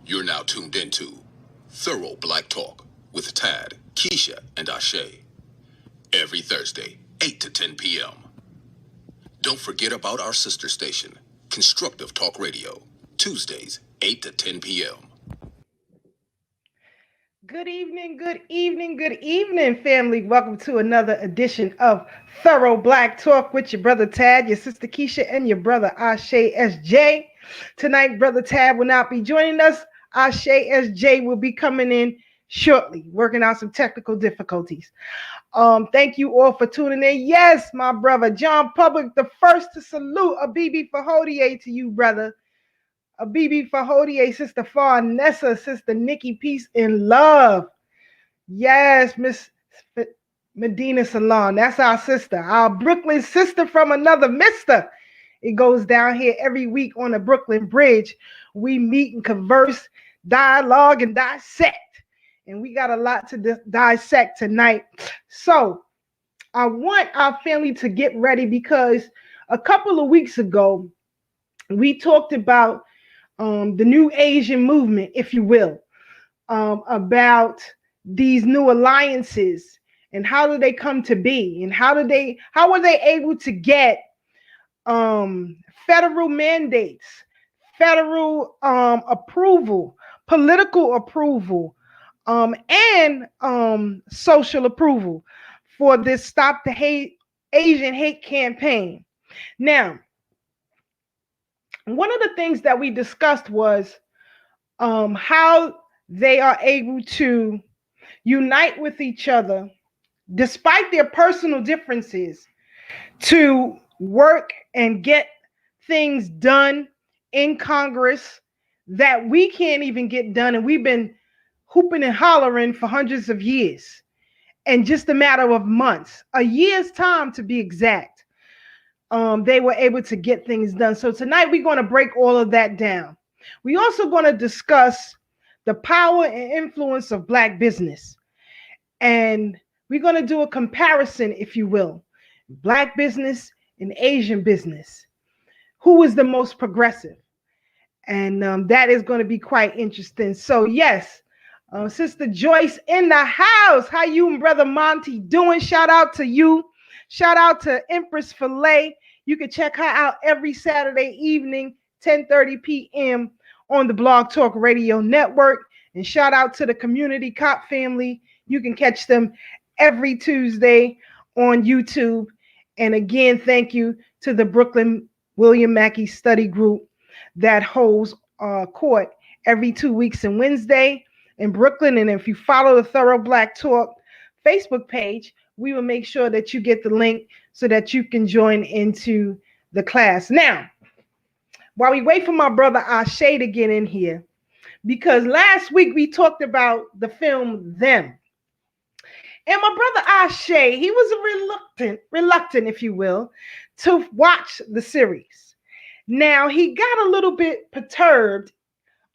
You're now tuned into Thorough Black Talk with Tad, Keisha, and Ashe. Every Thursday, 8 to 10 p.m. Don't forget about our sister station, Constructive Talk Radio, Tuesdays, 8 to 10 p.m. Good evening, good evening, good evening, family. Welcome to another edition of Thorough Black Talk with your brother Tad, your sister Keisha, and your brother Ashe SJ. Tonight, brother Tad will not be joining us. Ashe SJ will be coming in shortly, working out some technical difficulties. Thank you all for tuning in. Yes, my brother John Public, the first to salute a BB Fahodie to you, brother. A BB Fahodie, Sister Farnessa, Sister Nikki, peace and love. Yes, Miss Medina Salon, that's our sister, our Brooklyn sister from another mister. It goes down here every week on the Brooklyn Bridge. We meet and converse, dialogue, and dissect. And we got a lot to dissect tonight. So I want our family to get ready because a couple of weeks ago, we talked about the new Asian movement, if you will, about these new alliances and how do they come to be and how were they able to get federal mandates, federal approval, political approval, and social approval for this Stop the Asian Hate campaign. Now, one of the things that we discussed was how they are able to unite with each other despite their personal differences to work and get things done in Congress that we can't even get done. And we've been hooping and hollering for hundreds of years, and just a matter of months, a year's time to be exact. They were able to get things done. So tonight we're going to break all of that down. We're also going to discuss the power and influence of Black business. And we're going to do a comparison, if you will, Black business and Asian business. Who is the most progressive? And that is going to be quite interesting. So yes, Sister Joyce in the house. How you and Brother Monty doing? Shout out to you. Shout out to Empress Filet. You can check her out every Saturday evening, 10:30 p.m. on the Blog Talk Radio Network. And shout out to the Community Cop family. You can catch them every Tuesday on YouTube. And again, thank you to the Brooklyn William Mackey Study Group that holds court every 2 weeks and Wednesday in Brooklyn. And if you follow the Thorough Black Talk Facebook page, we will make sure that you get the link so that you can join into the class. Now, while we wait for my brother Ashe to get in here, because last week we talked about the film Them. And my brother Ashe, he was reluctant, if you will, to watch the series. Now, he got a little bit perturbed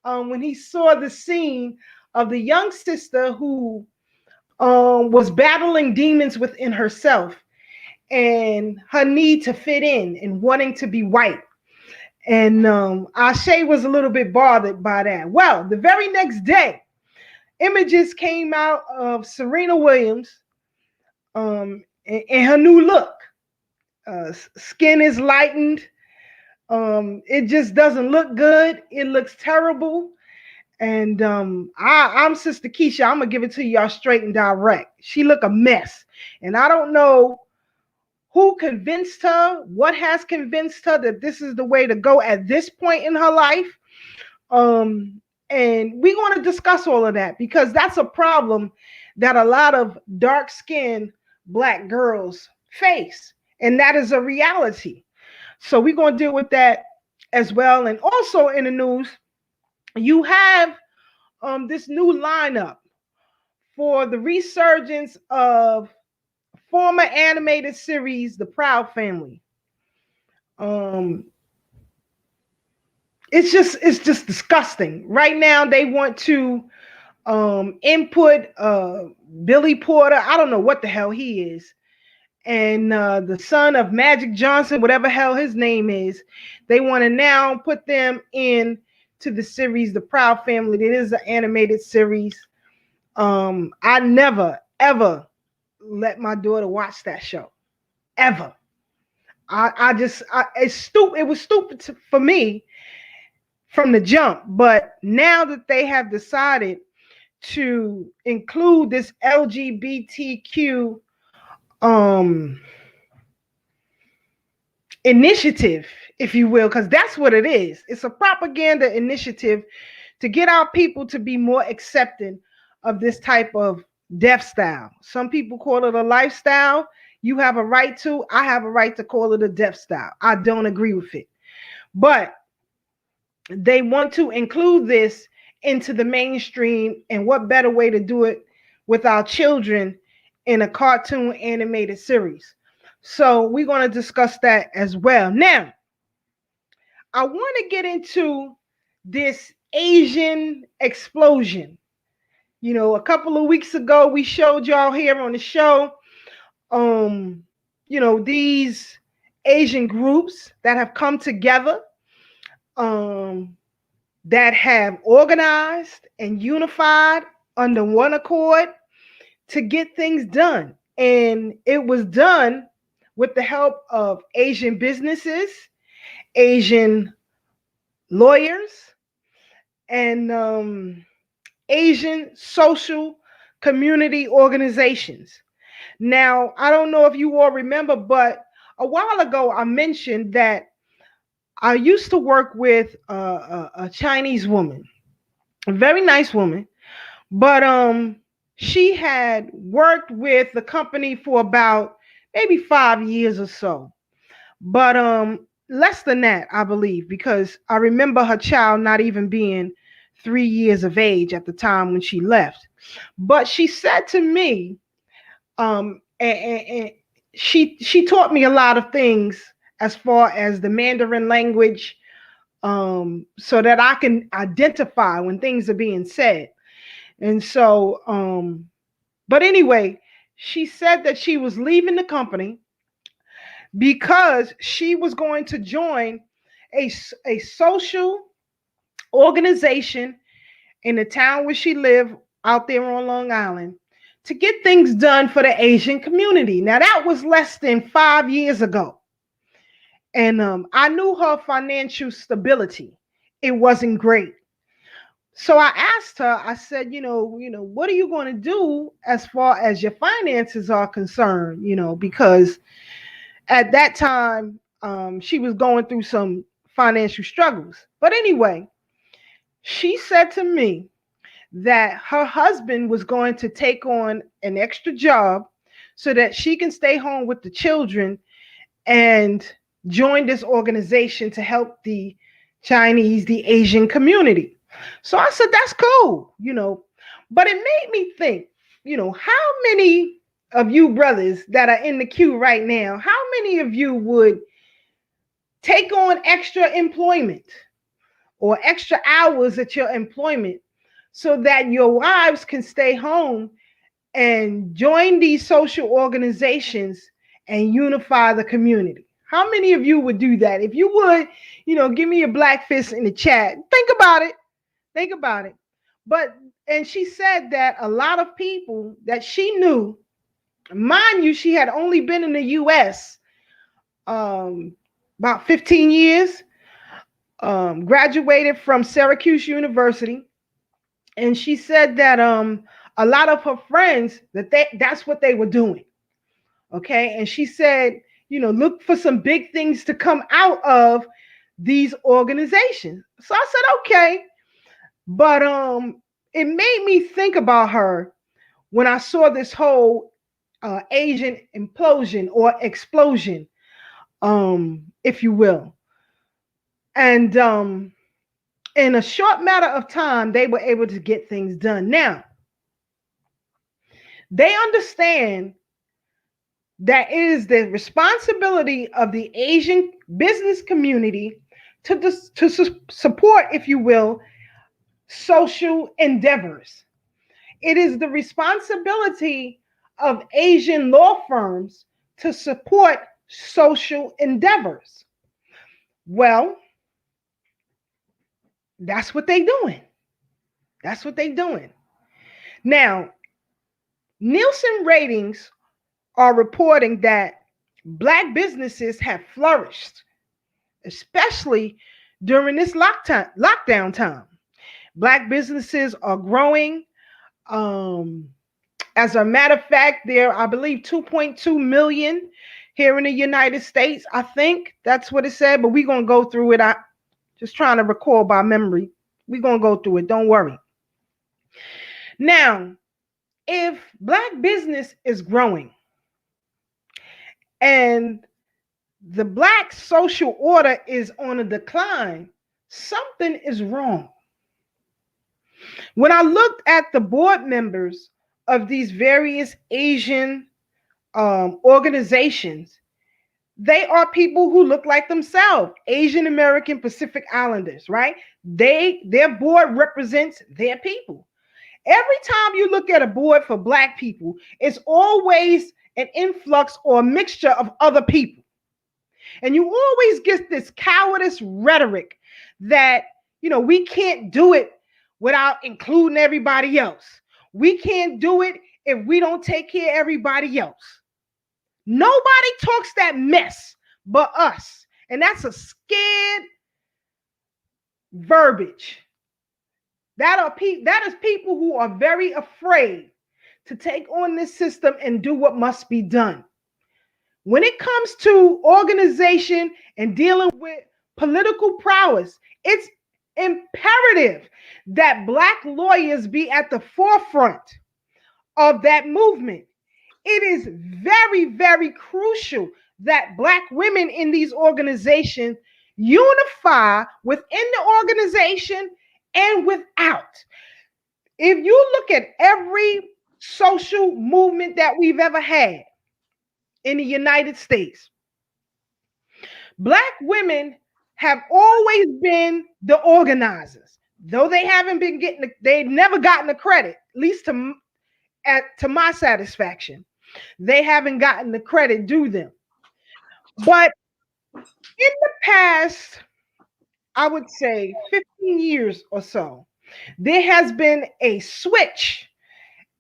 when he saw the scene of the young sister who was battling demons within herself and her need to fit in and wanting to be white. And Ashe was a little bit bothered by that. Well, the very next day, images came out of Serena Williams and her new look. Skin is lightened. It just doesn't look good. It looks terrible. And I'm Sister Keisha. I'm gonna give it to y'all straight and direct. She look a mess, and I don't know who convinced her, what has convinced her that this is the way to go at this point in her life. And we're going to discuss all of that because that's a problem that a lot of dark-skinned Black girls face, and that is a reality. So we're going to deal with that as well. And also in the news, you have this new lineup for the resurgence of former animated series, The Proud Family. Um, it's just disgusting. Right now, they want to input Billy Porter. I don't know what the hell he is, and the son of Magic Johnson, whatever hell his name is. They want to now put them in to the series, The Proud Family. It is an animated series. I never ever let my daughter watch that show ever. It's stupid. It was stupid for me from the jump. But now that they have decided to include this LGBTQ um initiative, if you will, because that's what it is. It's a propaganda initiative to get our people to be more accepting of this type of death style. Some people call it a lifestyle. You have a right to. I have a right to call it a death style. I don't agree with it. But they want to include this into the mainstream, and what better way to do it with our children in a cartoon animated series? So we're going to discuss that as well. Now, I want to get into this Asian explosion. You know, a couple of weeks ago, we showed y'all here on the show, um, these Asian groups that have come together, um, that have organized and unified under one accord to get things done. And it was done with the help of Asian businesses, Asian lawyers, and Asian social community organizations. Now, I don't know if you all remember, but a while ago I mentioned that I used to work with a Chinese woman, a very nice woman, but she had worked with the company for about maybe 5 years or so. But less than that, I believe, because I remember her child not even being 3 years of age at the time when she left. But she said to me, and she taught me a lot of things as far as the Mandarin language, so that I can identify when things are being said. And so, but anyway, she said that she was leaving the company because she was going to join a social organization in the town where she lived out there on Long Island to get things done for the Asian community. Now, that was less than 5 years ago. And I knew her financial stability. It wasn't great. So I asked her, I said, what are you going to do as far as your finances are concerned? Because at that time, she was going through some financial struggles. But anyway, she said to me that her husband was going to take on an extra job so that she can stay home with the children and join this organization to help the the Asian community. So I said, that's cool. But it made me think, how many of you brothers that are in the queue right now, how many of you would take on extra employment or extra hours at your employment so that your wives can stay home and join these social organizations and unify the community? How many of you would do that? If you would, give me a black fist in the chat. Think about it. Think about it. And she said that a lot of people that she knew, mind you, she had only been in the US about 15 years, graduated from Syracuse University. And she said that a lot of her friends, that's what they were doing. Okay. And she said, look for some big things to come out of these organizations. So I said, okay. But it made me think about her when I saw this whole Asian implosion or explosion, if you will. And In a short matter of time, they were able to get things done. Now, they understand that it is the responsibility of the Asian business community to support, if you will, social endeavors. It is the responsibility of Asian law firms to support social endeavors. Well, that's what they're doing. That's what they're doing. Now, Nielsen ratings are reporting that Black businesses have flourished, especially during this lockdown time. Black businesses are growing. As a matter of fact, there are, I believe, 2.2 million here in the United States. I think that's what it said, but we're going to go through it. I just trying to recall by memory. We're going to go through it. Don't worry. Now, if Black business is growing and the Black social order is on a decline, something is wrong. When I looked at the board members of these various Asian organizations, they are people who look like themselves, Asian American Pacific Islanders, right? Their board represents their people. Every time you look at a board for Black people, it's always an influx or a mixture of other people. And you always get this cowardice rhetoric that, we can't do it without including everybody else. We can't do it if we don't take care of everybody else. Nobody talks that mess but us. And that's a scared verbiage. That is people who are very afraid to take on this system and do what must be done. When it comes to organization and dealing with political prowess, it's imperative that Black lawyers be at the forefront of that movement. It is very, very crucial that Black women in these organizations unify within the organization and without. If you look at every social movement that we've ever had in the United States, Black women have always been the organizers, though they haven't been they've never gotten the credit, at least to my satisfaction. They haven't gotten the credit due them. But in the past, I would say 15 years or so, there has been a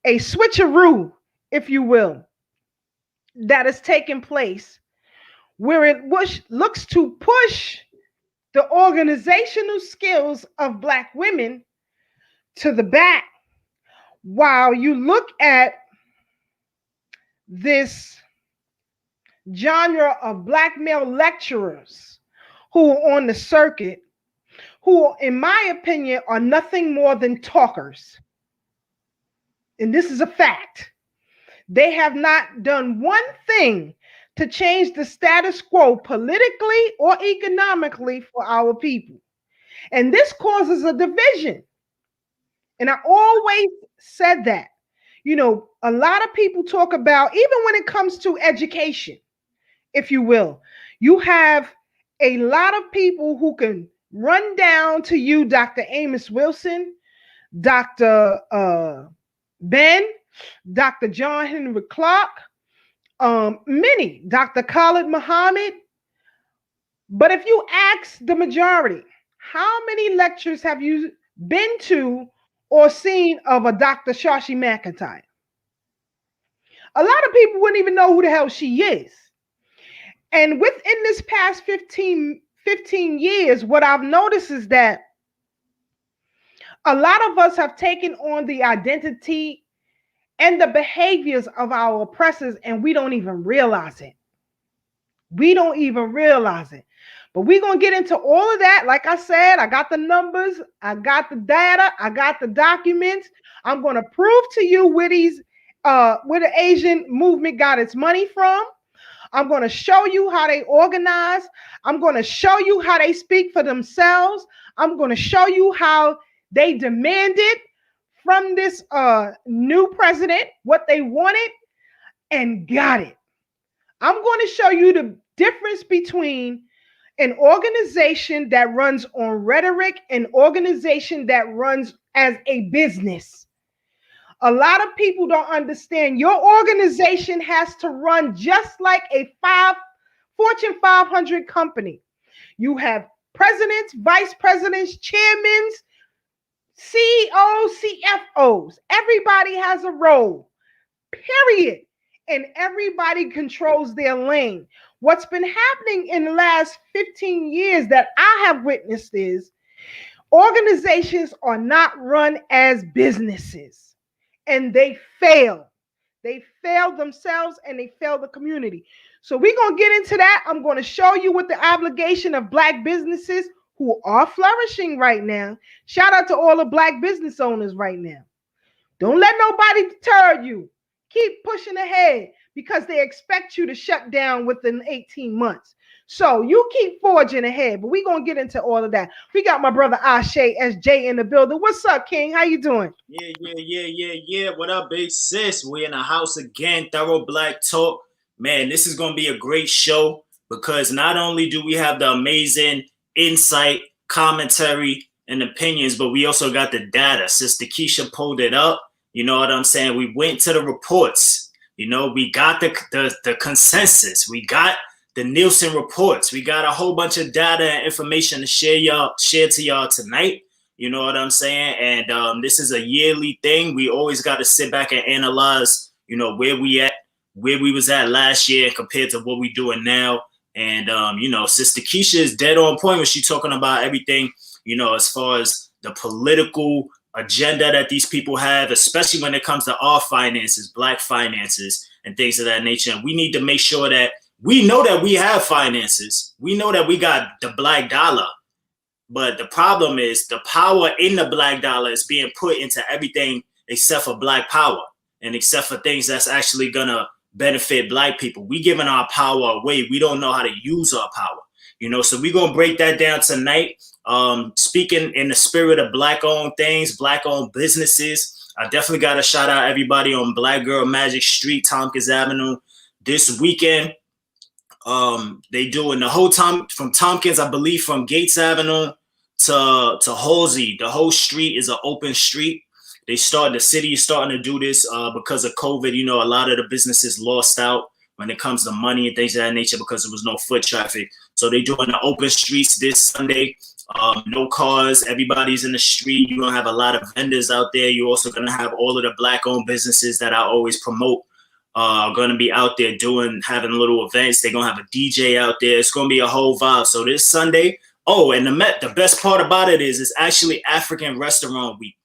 switcheroo, if you will, that has taken place where it looks to push the organizational skills of Black women to the back, while you look at this genre of Black male lecturers who are on the circuit, who, in my opinion, are nothing more than talkers. And this is a fact. They have not done one thing to change the status quo politically or economically for our people. And this causes a division. And I always said that. A lot of people talk about, even when it comes to education, if you will, you have a lot of people who can run down to you, Dr. Amos Wilson, Dr. Ben, Dr. John Henry Clark, many, Dr. Khalid Muhammad. But if you ask the majority, how many lectures have you been to or seen of a Dr. Shashi McIntyre? A lot of people wouldn't even know who the hell she is. And within this past 15 years, what I've noticed is that a lot of us have taken on the identity and the behaviors of our oppressors, and we don't even realize it. We don't even realize it. But we're going to get into all of that. Like I said, I got the numbers, I got the data, I got the documents. I'm going to prove to you where the Asian movement got its money from. I'm going to show you how they organize. I'm going to show you how they speak for themselves. I'm going to show you how they demanded from this new president what they wanted and got it. I'm going to show you the difference between an organization that runs on rhetoric and organization that runs as a business. A lot of people don't understand your organization has to run just like a Fortune 500 company. You have presidents, vice presidents, chairmen, CEOs, CFOs. Everybody has a role, period. And everybody controls their lane. What's been happening in the last 15 years that I have witnessed is organizations are not run as businesses, and they fail. They fail themselves and they fail the community. So we're going to get into that. I'm going to show you what the obligation of Black businesses who are flourishing right now. Shout out to all the Black business owners right now. Don't let nobody deter you. Keep pushing ahead because they expect you to shut down within 18 months. So you keep forging ahead, but we're going to get into all of that. We got my brother Ashe SJ in the building. What's up, King? How you doing? Yeah. What up, big sis? We're in the house again. Thorough Black Talk. Man, this is going to be a great show because not only do we have the amazing insight, commentary, and opinions, but we also got the data. Sister Keisha pulled it up. You know what I'm saying? We went to the reports. You know, we got the consensus. We got the Nielsen reports. We got a whole bunch of data and information to share to y'all tonight. You know what I'm saying? And this is a yearly thing. We always got to sit back and analyze, you know, where we was at last year compared to what we doing now. And you know, Sister Keisha is dead on point when she's talking about everything, you know, as far as the political agenda that these people have, especially when it comes to our finances, Black finances, and things of that nature. And we need to make sure that we know that we have finances. We know that we got the Black dollar. But the problem is the power in the Black dollar is being put into everything except for Black power and except for things that's actually going to benefit Black people. We giving our power away. We don't know how to use our power. You know, so we're going to break that down tonight. Speaking in the spirit of Black-owned things, Black-owned businesses, I definitely got to shout out everybody on Black Girl Magic Street, Tompkins Avenue. This weekend, they doing the whole time from Tompkins, I believe from Gates Avenue to Halsey. The whole street is an open street. The city is starting to do this because of COVID. You know, a lot of the businesses lost out when it comes to money and things of that nature because there was no foot traffic. So they doing the open streets this Sunday. No cars, everybody's in the street. You're gonna have a lot of vendors out there. You're also gonna have all of the Black-owned businesses that I always promote are gonna be out there having little events. They're gonna have a DJ out there. It's gonna be a whole vibe. So this Sunday, and the best part about it is it's actually African Restaurant Week.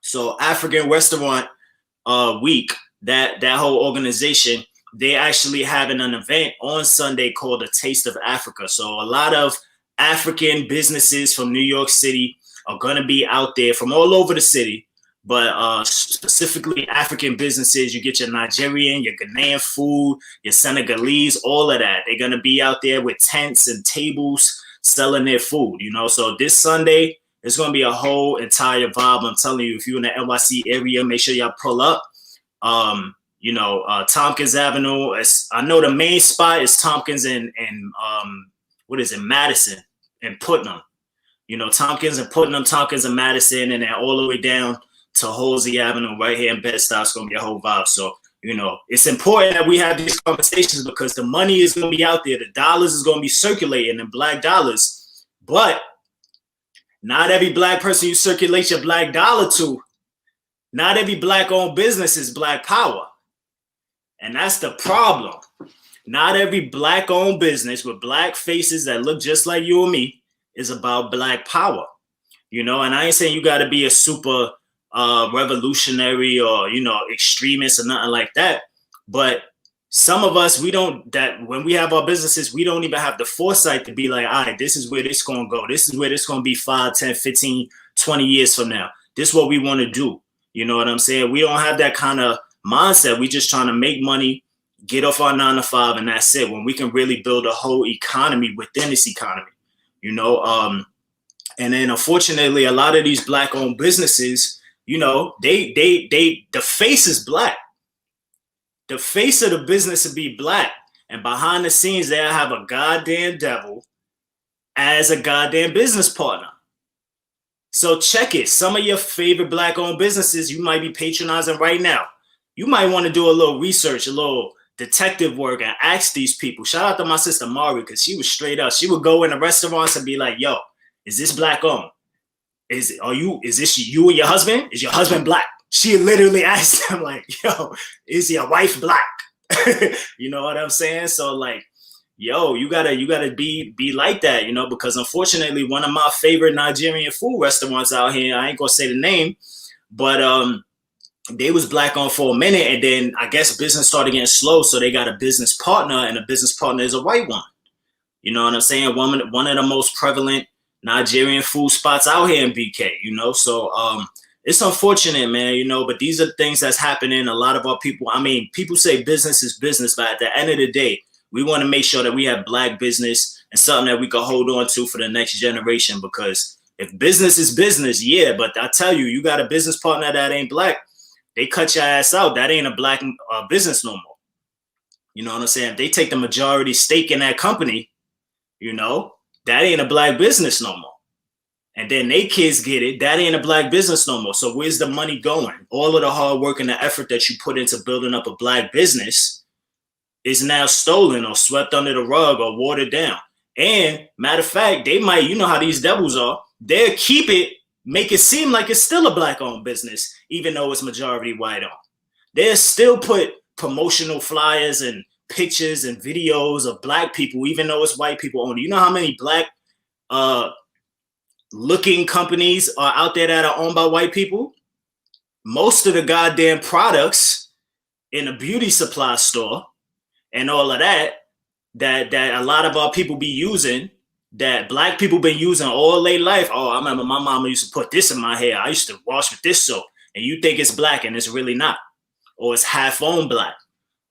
So African Restaurant Week, that whole organization, they actually having an event on Sunday called A Taste of Africa. So a lot of African businesses from New York City are going to be out there from all over the city, but specifically African businesses. You get your Nigerian, your Ghanaian food, your Senegalese, all of that. They're going to be out there with tents and tables selling their food, you know. So this Sunday, it's going to be a whole entire vibe. I'm telling you, if you're in the NYC area, make sure y'all pull up. You know, Tompkins Avenue. I know the main spot is Tompkins and Madison and Putnam. You know, Tompkins and Putnam, Tompkins and Madison, and then all the way down to Halsey Avenue right here in Bed-Stuy. It's going to be a whole vibe. So, you know, it's important that we have these conversations because the money is going to be out there. The dollars is going to be circulating in Black dollars. But not every Black person you circulate your Black dollar to, not every Black-owned business is Black power. And that's the problem. Not every Black-owned business with Black faces that look just like you and me is about Black power. You know, and I ain't saying you got to be a super revolutionary or, you know, extremist or nothing like that. But some of us, when we have our businesses, we don't even have the foresight to be like, all right, this is where this going to go. This is where this going to be 5, 10, 15, 20 years from now. This is what we want to do. You know what I'm saying? We don't have that kind of mindset. We just trying to make money, get off our 9 to 5, and that's it. When we can really build a whole economy within this economy, you know. And then unfortunately, a lot of these Black-owned businesses, you know, the face is Black. The face of the business would be Black, and behind the scenes, they'll have a goddamn devil as a goddamn business partner. So check it. Some of your favorite Black-owned businesses you might be patronizing right now. You might want to do a little research, a little detective work, and ask these people. Shout out to my sister Mari, because she was straight up. She would go in the restaurants and be like, "Yo, is this Black-owned? Is this you and your husband? Is your husband Black?" She literally asked them, like, "Yo, is your wife Black?" You know what I'm saying? So like, yo, you gotta be like that, you know, because unfortunately, one of my favorite Nigerian food restaurants out here, I ain't gonna say the name, but they was Black-owned for a minute, and then I guess business started getting slow, so they got a business partner, and the business partner is a white one. You know what I'm saying? One of the most prevalent Nigerian food spots out here in BK, you know? So it's unfortunate, man, you know, but these are things that's happening. A lot of our people, I mean, people say business is business, but at the end of the day, we want to make sure that we have Black business and something that we can hold on to for the next generation, because if business is business, yeah, but I tell you, you got a business partner that ain't Black, they cut your ass out. That ain't a Black business no more. You know what I'm saying? If they take the majority stake in that company, you know, that ain't a Black business no more. And then they kids get it, that ain't a Black business no more. So where's the money going? All of the hard work and the effort that you put into building up a Black business is now stolen or swept under the rug or watered down. And matter of fact, they might, you know how these devils are, they'll keep it, make it seem like it's still a Black-owned business, even though it's majority white-owned. They'll still put promotional flyers and pictures and videos of Black people, even though it's white people owned. You know how many Black looking companies are out there that are owned by white people? Most of the goddamn products in a beauty supply store and all of that a lot of our people be using, that Black people been using all their life. Oh, I remember my mama used to put this in my hair. I used to wash with this soap. And you think it's Black and it's really not. Or it's half on Black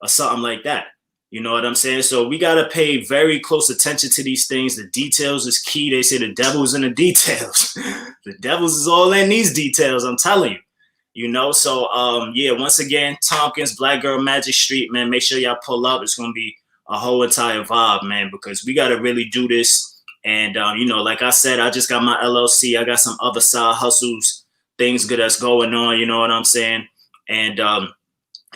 or something like that. You know what I'm saying? So we got to pay very close attention to these things. The details is key. They say the devil's in the details. The devil's is all in these details, I'm telling you. You know, so yeah, once again, Tompkins, Black Girl Magic Street, man, make sure y'all pull up. It's going to be a whole entire vibe, man, because we got to really do this. And, you know, like I said, I just got my LLC. I got some other side hustles, things good that's going on, you know what I'm saying? And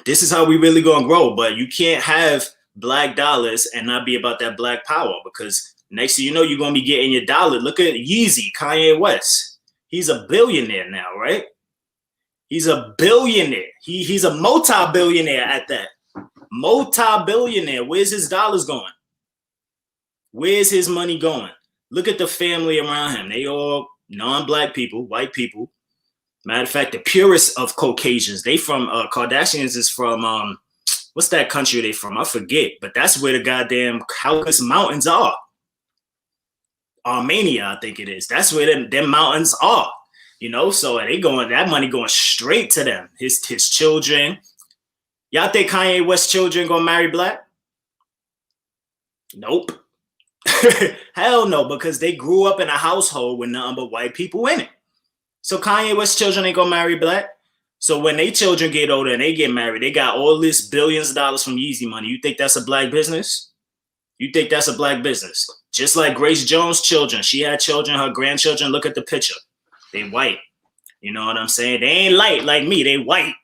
this is how we really going to grow. But you can't have Black dollars and not be about that Black power, because next thing you know, you're going to be getting your dollar. Look at Yeezy, Kanye West. He's a billionaire now, right? He's a billionaire. He's a multi-billionaire at that. Multi-billionaire. Where's his dollars going? Where's his money going? Look at the family around him. They all non-Black people, white people. Matter of fact, the purest of Caucasians. They from Kardashians is from what's that country they from? I forget, but that's where the goddamn Caucasus Mountains are. Armenia, I think it is. That's where them mountains are. You know, so they going, that money going straight to them. His children. Y'all think Kanye West's children gonna marry Black? Nope. Hell no, because they grew up in a household with nothing but white people in it. So Kanye West's children ain't gonna marry Black. So when they children get older and they get married, they got all this billions of dollars from Yeezy money. You think that's a Black business? You think that's a Black business? Just like Grace Jones' children. She had children, her grandchildren, look at the picture. They white. You know what I'm saying? They ain't light like me. They white.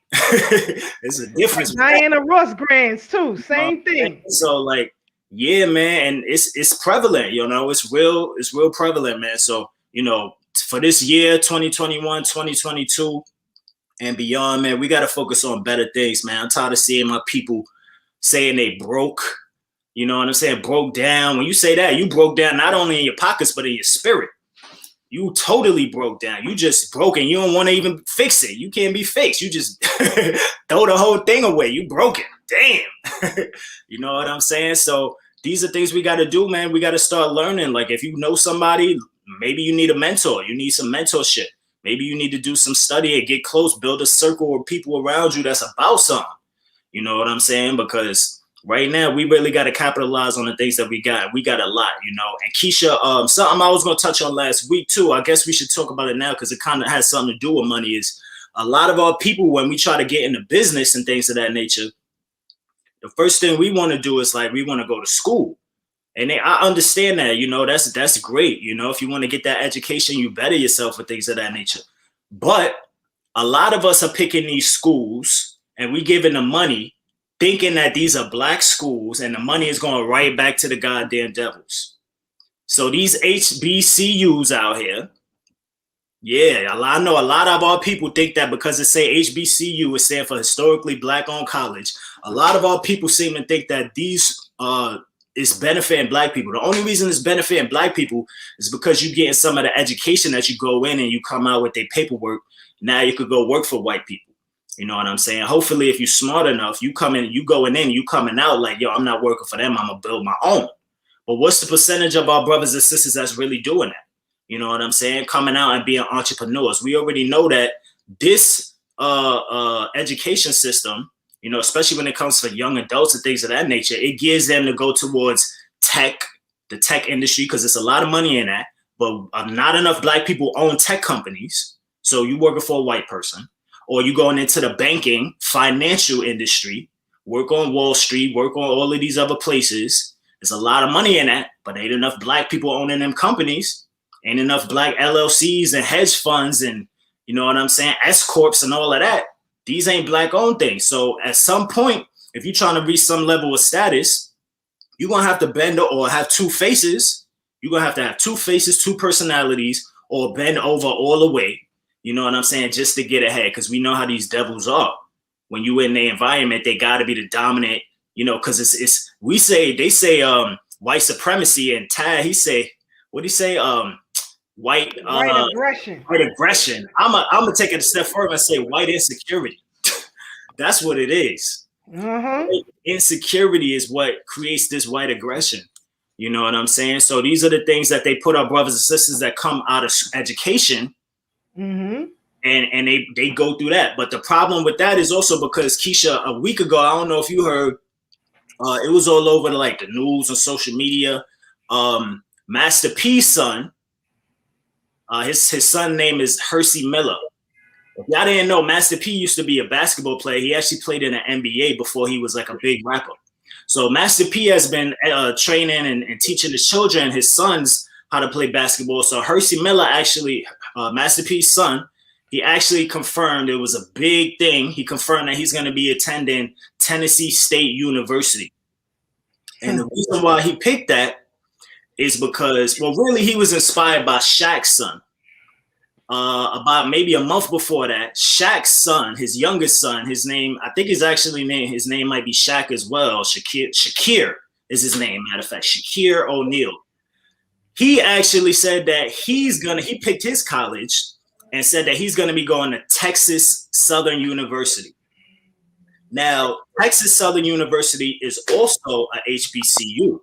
There's a difference. Diana Ross grands too. Same thing. So like, yeah, man, and it's prevalent. You know, it's real prevalent, man. So you know, for this year, 2021, 2022, and beyond, man, we got to focus on better things, man. I'm tired of seeing my people saying they broke. You know what I'm saying? Broke down. When you say that, you broke down not only in your pockets but in your spirit. You totally broke down. You just broke and you don't want to even fix it. You can't be fixed. You just throw the whole thing away. You broke it. Damn. You know what I'm saying? So these are things we got to do, man. We got to start learning. Like if you know somebody, maybe you need a mentor. You need some mentorship. Maybe you need to do some study and get close, build a circle of people around you that's about something. You know what I'm saying? Because Right now, we really got to capitalize on the things that we got. We got a lot, you know. And Keisha, something I was going to touch on last week too. I guess we should talk about it now because it kind of has something to do with money. Is a lot of our people, when we try to get into business and things of that nature, the first thing we want to do is like we want to go to school. And I understand that, you know, that's great. You know, if you want to get that education, you better yourself with things of that nature. But a lot of us are picking these schools and we giving them money thinking that these are black schools and the money is going right back to the goddamn devils. So these HBCUs out here, yeah, I know a lot of our people think that because it say HBCU, it stands for historically black-owned college. A lot of our people seem to think that these is benefiting black people. The only reason it's benefiting black people is because you getting some of the education that you go in and you come out with their paperwork. Now you could go work for white people. You know what I'm saying? Hopefully, if you're smart enough, you come in, you going in, you coming out like, yo, I'm not working for them. I'm gonna build my own. But what's the percentage of our brothers and sisters that's really doing that? You know what I'm saying? Coming out and being entrepreneurs. We already know that this education system, you know, especially when it comes to young adults and things of that nature, it gears them to go towards tech, the tech industry, because it's a lot of money in that. But not enough black people own tech companies. So you working for a white person, or you going into the banking, financial industry, work on Wall Street, work on all of these other places. There's a lot of money in that, but ain't enough black people owning them companies. Ain't enough black LLCs and hedge funds and, you know what I'm saying, S Corps and all of that. These ain't black owned things. So at some point, if you're trying to reach some level of status, you're going to have to bend or have two faces. You're going to have two faces, two personalities, or bend over all the way. You know what I'm saying? Just to get ahead. Because we know how these devils are. When you in the environment, they got to be the dominant, you know, because they say white supremacy, and Tad, he say, what do you say? White aggression. White aggression. I'm gonna take it a step further and say white insecurity. That's what it is. White insecurity is what creates this white aggression. You know what I'm saying? So these are the things that they put our brothers and sisters that come out of education, and they go through that. But the problem with that is also because Keisha, a week ago, I don't know if you heard, it was all over the news and social media. Master P's son. His son name is Hersey Miller. If y'all didn't know, Master P used to be a basketball player. He actually played in the NBA before he was like a big rapper. So Master P has been training and teaching his children, his sons, how to play basketball. So Hersey Miller actually, Master P's son, he actually confirmed it was a big thing. He confirmed that he's going to be attending Tennessee State University. And the reason why he picked that is because, well, really, he was inspired by Shaq's son. About maybe a month before that, Shaq's son, his youngest son, his name, I think his name might be Shaq as well. Shakir is his name, matter of fact, Shakir O'Neal. He actually said that he picked his college and said that he's going to be going to Texas Southern University. Now, Texas Southern University is also a HBCU.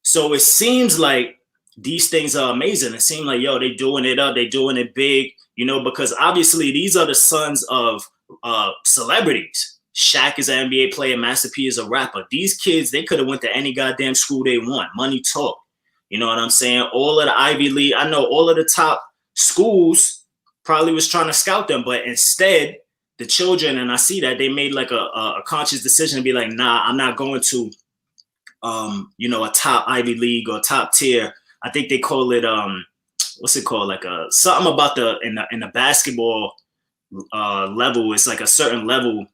So it seems like these things are amazing. It seems like, yo, they doing it up, they doing it big, you know, because obviously these are the sons of celebrities. Shaq is an NBA player, Master P is a rapper. These kids, they could have went to any goddamn school they want. Money talk. You know what I'm saying? All of the Ivy League, I know all of the top schools probably was trying to scout them, but instead, the children, and I see that they made like a conscious decision to be like, nah, I'm not going to you know, a top Ivy League or top tier. I think they call it what's it called? Like something about in the basketball level. It's like a certain level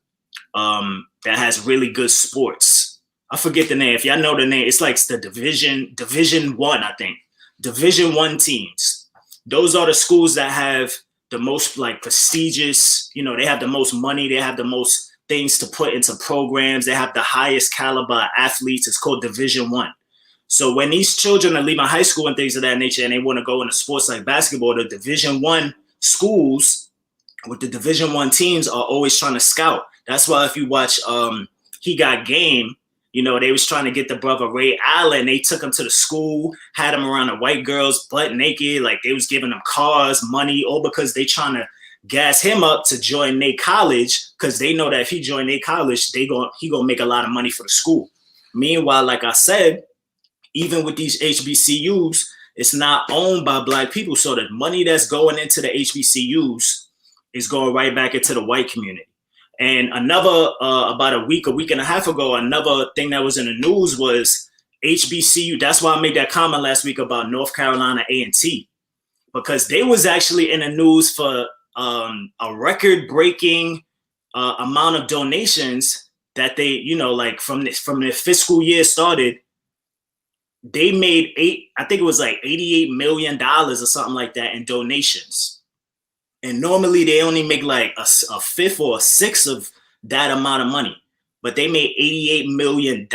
that has really good sports. I forget the name. If y'all know the name, it's like the Division One, I think. Division One teams. Those are the schools that have the most like prestigious, you know, they have the most money, they have the most things to put into programs. They have the highest caliber athletes. It's called Division One. So when these children are leaving high school and things of that nature, and they want to go into sports like basketball, the Division One schools with the Division One teams are always trying to scout. That's why if you watch He Got Game, you know, they was trying to get the brother Ray Allen. They took him to the school, had him around the white girls butt naked, like they was giving them cars, money, all because they trying to gas him up to join their college because they know that if he join their college, he gonna make a lot of money for the school. Meanwhile, like I said, even with these HBCUs, it's not owned by Black people. So the money that's going into the HBCUs is going right back into the white community. And another, about a week and a half ago, another thing that was in the news was HBCU. That's why I made that comment last week about North Carolina A&T, because they was actually in the news for a record-breaking amount of donations that they, you know, like from the fiscal year started, they made I think it was like $88 million or something like that in donations. And normally they only make like a fifth or a sixth of that amount of money. But they made $88 million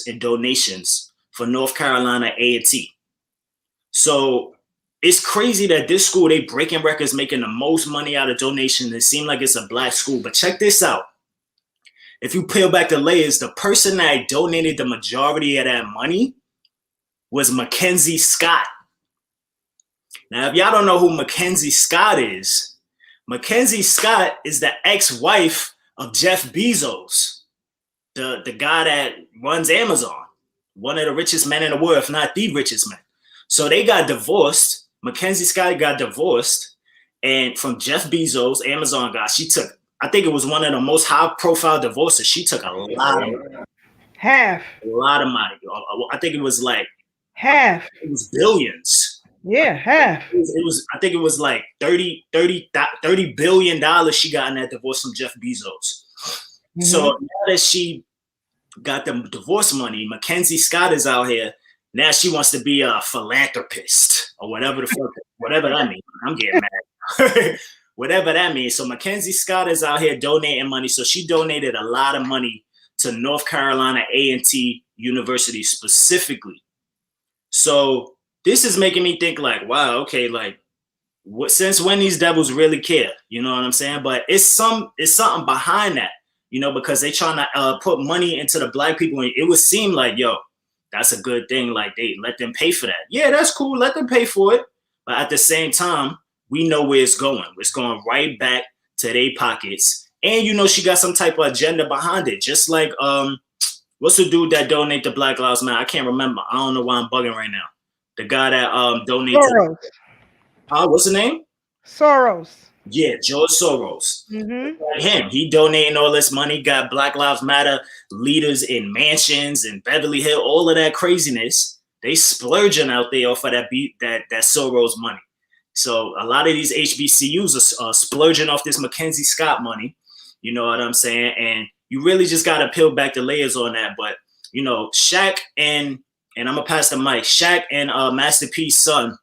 in donations for North Carolina A&T. So it's crazy that this school, they breaking records, making the most money out of donations. It seemed like it's a Black school. But check this out. If you peel back the layers, the person that donated the majority of that money was Mackenzie Scott. Now, if y'all don't know who Mackenzie Scott is the ex-wife of Jeff Bezos, the guy that runs Amazon, one of the richest men in the world, if not the richest man. So they got divorced. Mackenzie Scott got divorced, and from Jeff Bezos, Amazon guy, she took, I think it was one of the most high-profile divorces. She took a lot of money. Half. A lot of money. I think it was like half. It was billions. Yeah, half. It was. I think it was like $30 billion she got in that divorce from Jeff Bezos. Mm-hmm. So now that she got the divorce money, Mackenzie Scott is out here. Now she wants to be a philanthropist or whatever the fuck, whatever that means. I'm getting mad. Whatever that means. So Mackenzie Scott is out here donating money. So she donated a lot of money to North Carolina A&T University specifically. So this is making me think like, wow, okay, like since when these devils really care? You know what I'm saying? But it's something behind that, you know, because they trying to put money into the Black people. And it would seem like, yo, that's a good thing. Like they let them pay for that. Yeah, that's cool. Let them pay for it. But at the same time, we know where it's going. It's going right back to their pockets. And, you know, she got some type of agenda behind it. Just like, what's the dude that donate to Black Lives Matter? I can't remember. I don't know why I'm bugging right now. The guy that donated. Soros. What's the name? Soros. Yeah, George Soros. Mm-hmm. Like him. He donating all this money, got Black Lives Matter leaders in mansions in Beverly Hills, all of that craziness. They splurging out there off of that Soros money. So a lot of these HBCUs are splurging off this Mackenzie Scott money. You know what I'm saying? And you really just got to peel back the layers on that. But, you know, Shaq and I'm going to pass the mic, Shaq and Master P's son,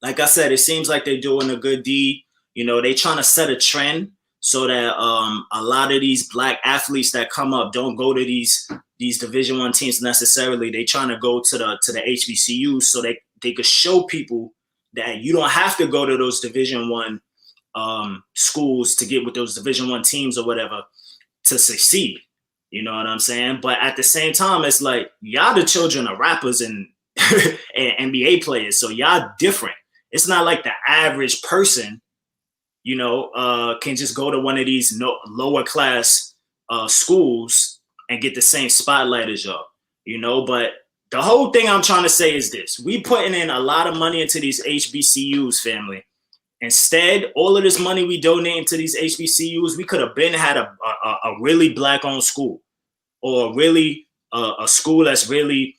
like I said, it seems like they're doing a good deed. You know, they trying to set a trend so that a lot of these Black athletes that come up don't go to these Division I teams necessarily. They trying to go to the HBCUs so they could show people that you don't have to go to those Division I schools to get with those Division I teams or whatever to succeed. You know what I'm saying? But at the same time, it's like y'all the children of rappers and NBA players, so y'all different. It's not like the average person, you know, can just go to one of these lower class schools and get the same spotlight as y'all, you know. But the whole thing I'm trying to say is this: we putting in a lot of money into these HBCUs, family. Instead, all of this money we donating to these HBCUs, we could have been had a really Black-owned school, or really a school that's really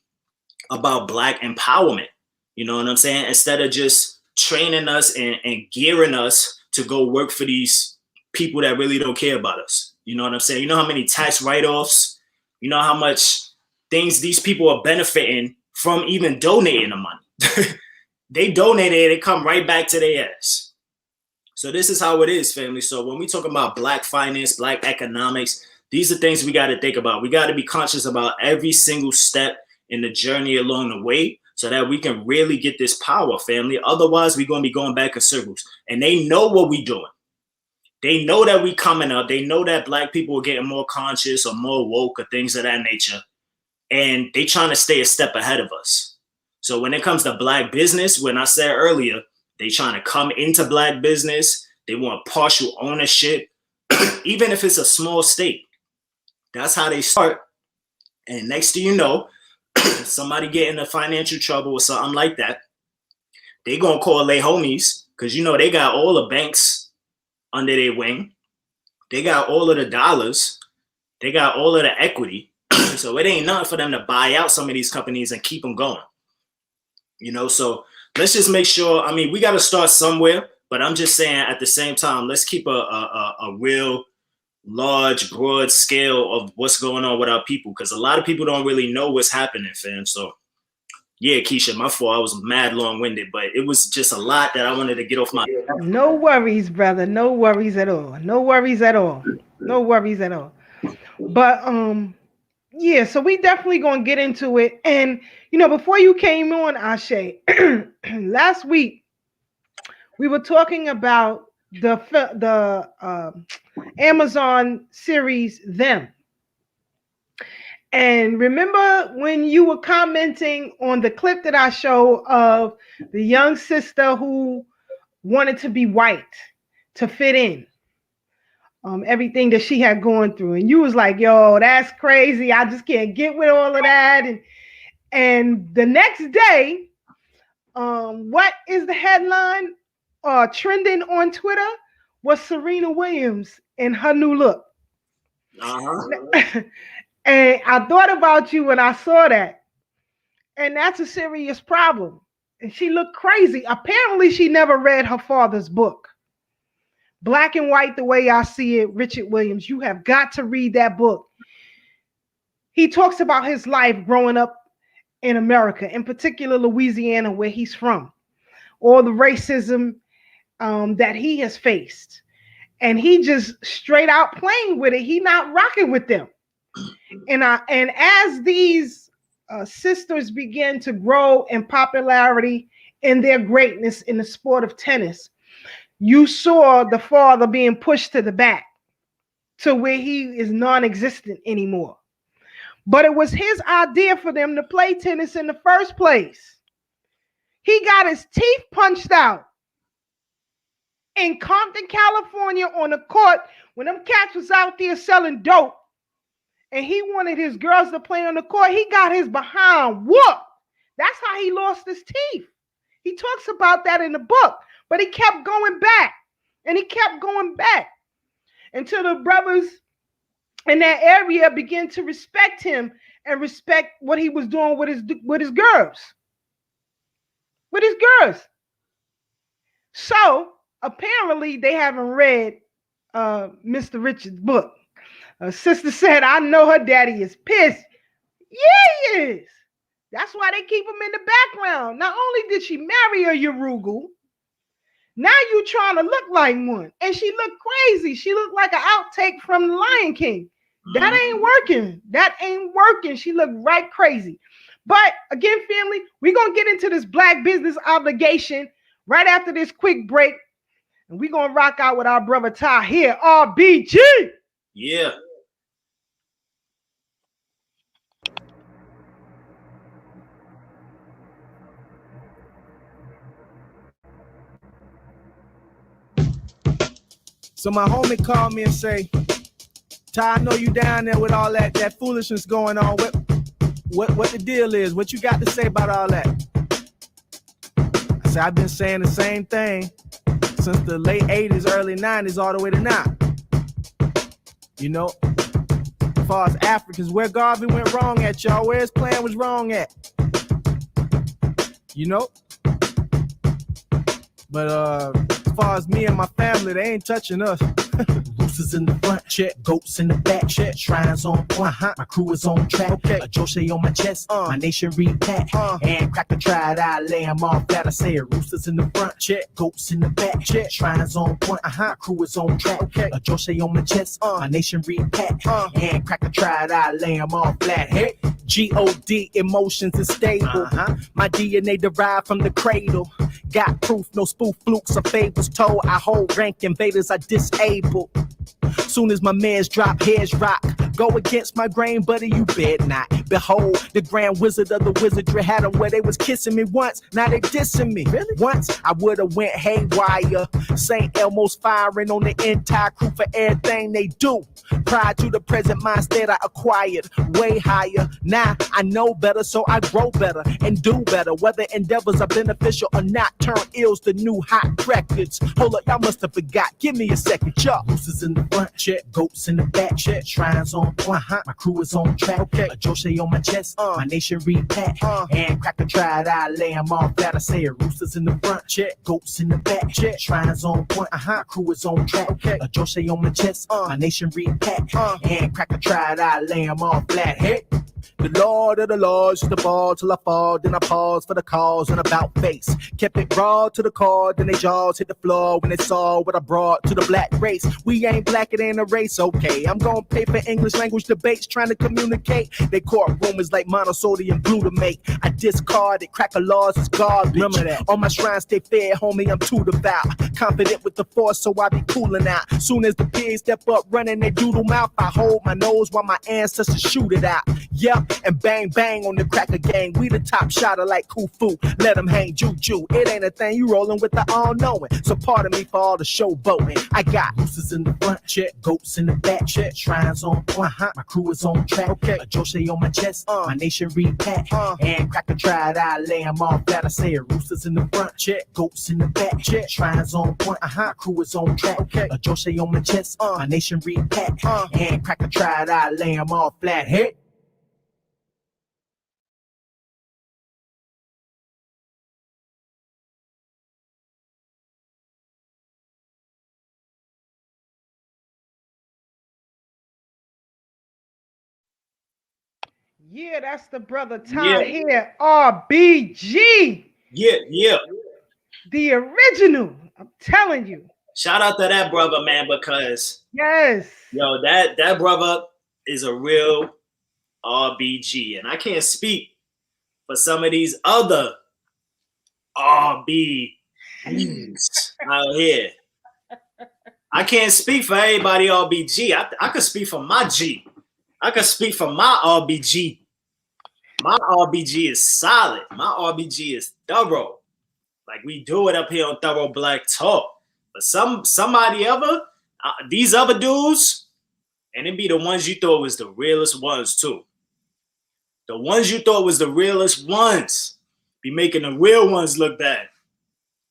about Black empowerment. You know what I'm saying? Instead of just training us and gearing us to go work for these people that really don't care about us. You know what I'm saying? You know how many tax write-offs, you know how much things these people are benefiting from even donating the money. They donated, it come right back to their ass. So this is how it is, family. So when we talk about Black finance, Black economics, these are things we got to think about. We got to be conscious about every single step in the journey along the way so that we can really get this power, family. Otherwise, we're going to be going back in circles. And they know what we're doing. They know that we coming up. They know that Black people are getting more conscious or more woke or things of that nature. And they trying to stay a step ahead of us. So when it comes to Black business, when I said earlier, they trying to come into Black business. They want partial ownership, even if it's a small stake. That's how they start. And next thing you know, somebody get into financial trouble or something like that, they gonna call their homies, because you know they got all the banks under their wing. They got all of the dollars. They got all of the equity. So it ain't nothing for them to buy out some of these companies and keep them going. You know, so let's just make sure. I mean, we got to start somewhere, but I'm just saying at the same time, let's keep a real large, broad scale of what's going on with our people, because a lot of people don't really know what's happening, fam. So yeah, Keisha, my fault. I was mad long-winded, but it was just a lot that I wanted to get off my. No worries, brother. No worries at all. No worries at all. No worries at all. But yeah, so we definitely gonna get into it. And you know, before you came on, Ashe, last week we were talking about the Amazon series Them. And remember when you were commenting on the clip that I showed of the young sister who wanted to be white to fit in, everything that she had gone through, and you was like, yo, that's crazy, I just can't get with all of that. And the next day, what is the headline trending on Twitter was Serena Williams in her new look. And I thought about you when I saw that, and that's a serious problem. And she looked crazy. Apparently she never read her father's book, Black and White, the Way I See It, Richard Williams. You have got to read that book. He talks about his life growing up in America, in particular Louisiana, where he's from, all the racism that he has faced. And he just straight out playing with it. He not rocking with them. And as these sisters begin to grow in popularity in their greatness in the sport of tennis, you saw the father being pushed to the back to where he is non-existent anymore. But it was his idea for them to play tennis in the first place. He got his teeth punched out in Compton, California on the court when them cats was out there selling dope, and he wanted his girls to play on the court. He got his behind whooped. That's how he lost his teeth. He talks about that in the book, but he kept going back, and he kept going back until the brothers in that area began to respect him and respect what he was doing with his girls. With his girls. So apparently they haven't read Mr. Richards' book. Sister said, I know her daddy is pissed. Yeah, he is. That's why they keep him in the background. Not only did she marry a Urugu, now you trying to look like one. And she looked crazy. She looked like an outtake from The Lion King. That ain't working. That ain't working. She looked right crazy. But again, family, we're going to get into this Black business obligation right after this quick break. And we're going to rock out with our brother Ty here, RBG. Yeah. So my homie called me and say, Ty, I know you down there with all that foolishness going on. What the deal is? What you got to say about all that? I said, I've been saying the same thing since the late 80s, early 90s, all the way to now. You know, as far as Africans, where Garvey went wrong at, y'all, where his plan was wrong at. You know? But as far as me and my family, they ain't touching us. Roosters in the front, check. Goats in the back, check. Shrines on point, my crew is on track. Okay. A Joshe on my chest, my nation repack. And cracker tried, I lay them all flat. I say roosters in the front, check. Goats in the back, check. Shrines on point, my crew is on track. Okay. A Joshe on my chest, my nation repack. And cracker tried, I lay them all flat. Hey, G-O-D, emotions is stable. My DNA derived from the cradle. Got proof, no spoof, flukes or fables told. I hold rank invaders, I disable. Soon as my mans drop, heads rock. go against my grain, buddy, you bet not. Behold, the grand wizard of the wizardry had them where they was kissing me once, now they dissing me. Really? Once I would've went haywire. St. Elmo's firing on the entire crew for everything they do. Prior to the present mind state I acquired, way higher. Now I know better, so I grow better and do better. Whether endeavors are beneficial or not, turn ills to new hot records. Hold up, y'all must have forgot. Give me a second, y'all. Gooses in the front, check. Goats in the back, check. Shrines on point, my crew is on track. Okay. A Joshe on my chest, my nation repack. And cracker tried, I lay 'em all flat. I say it. Roosters in the front, check. Goats in the back, check. Shrines on point, my crew is on track. Okay. A Joshe on my chest, my nation repack. And cracker tried, I lay 'em all flat. Hey. The Lord of the Lords used to ball till I fall, then I pause for the cause and about face. Kept it raw to the car, then they jaws hit the floor when they saw what I brought to the black race. We ain't black, it ain't a race, okay. I'm gonna pay for English language debates, trying to communicate. They courtroom is like monosodium glutamate. I discarded cracker laws is garbage. Remember that. On my shrine stay fair, homie, I'm too devout. Confident with the force, so I be cooling out. Soon as the pigs step up running they doodle mouth, I hold my nose while my ancestors shoot it out. Yep, and bang bang on the cracker gang. We the top shotter like Khufu. Let them hang juju. It ain't a thing, you rolling with the all-knowing. So pardon me for all the showboating. I got gooses in the front, check. Goats in the back, check. Shrines on point, my crew is on track. Okay. A Joshe on my chest, my nation repack. And cracker tried, I lay 'em all flat. I say it. Roosters in the front, check. Goats in the back, check. Shrines on point, my crew is on track. Okay. A Joshe on my chest, my nation repack. And cracker tried, I lay 'em all flat. Hey. Yeah, that's the brother Tom Yeah. here, RBG, Yeah. the original. I'm telling you. Shout out to that brother, man, because Yes. yo, that brother is a real RBG. And I can't speak for some of these other RBGs out here. I can't speak for everybody RBG. I could speak for my G. I could speak for my RBG. My RBG is solid. My RBG is thorough. Like we do it up here on Thorough Black Talk. But somebody other, these other dudes, and it be the ones you thought was the realest ones too. The ones you thought was the realest ones be making the real ones look bad.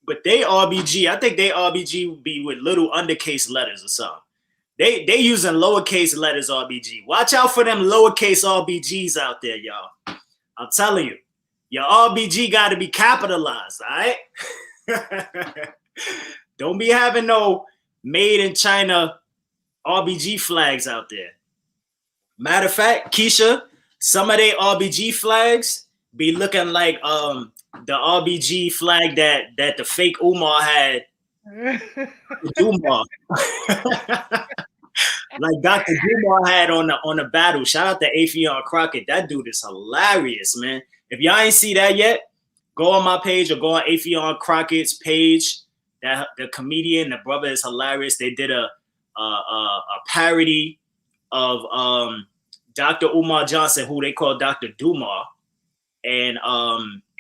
But they RBG, I think they RBG be with little undercase letters or something. They using lowercase letters RBG. Watch out for them lowercase RBGs out there, y'all. I'm telling you, your RBG got to be capitalized, all right? Don't be having no made in China RBG flags out there. Matter of fact, Keisha, some of they RBG flags be looking like the RBG flag that the fake Umar had. Umar. Like Dr. Dumar had on the battle. Shout out to Afion Crockett. That dude is hilarious, man. If y'all ain't see that yet, go on my page or go on Afion Crockett's page. That the comedian, the brother is hilarious. They did a parody of Dr. Umar Johnson, who they call Dr. Dumar, and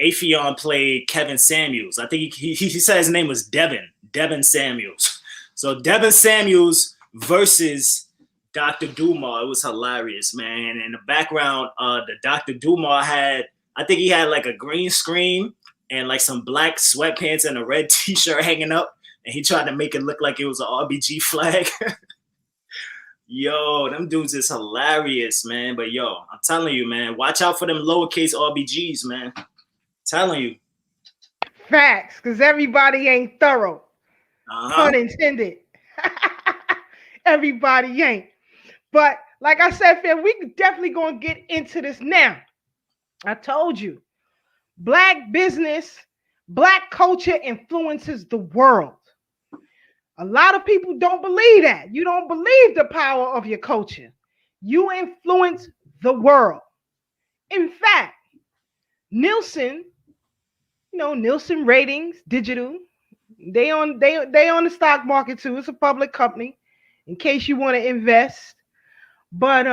Afion played Kevin Samuels. I think he said his name was Devin Samuels. So Devin Samuels versus Dr. Dumar. It was hilarious, man. In the background, the Dr. Dumar I think he had like a green screen and like some black sweatpants and a red t-shirt hanging up. And he tried to make it look like it was an RBG flag. Yo, them dudes is hilarious, man. But yo, I'm telling you, man, watch out for them lowercase RBGs, man. I'm telling you. Facts, because everybody ain't thorough. Pun intended. Everybody ain't. But like I said, fam, we definitely gonna get into this now. I told you, Black business, Black culture influences the world. A lot of people don't believe that. You don't believe the power of your culture. You influence the world. In fact, Nielsen, Nielsen ratings, digital, they on the stock market too. It's a public company in case you want to invest. But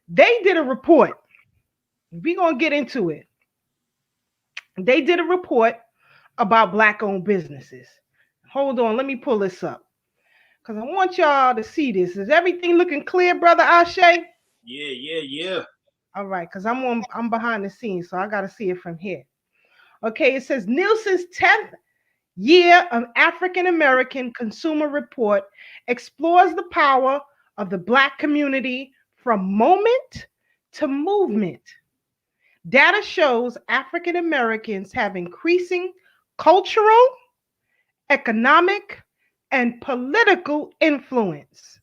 they did a report. We're gonna get into it. They did a report about Black-owned businesses. Hold on, let me pull this up because I want y'all to see this. Is everything looking clear, brother Ashe? Yeah. All right, because I'm behind the scenes, so I gotta see it from here. Okay, it says Nielsen's 10th year of African American Consumer Report explores the power of the Black community from moment to movement. Data shows African Americans have increasing cultural, economic, and political influence.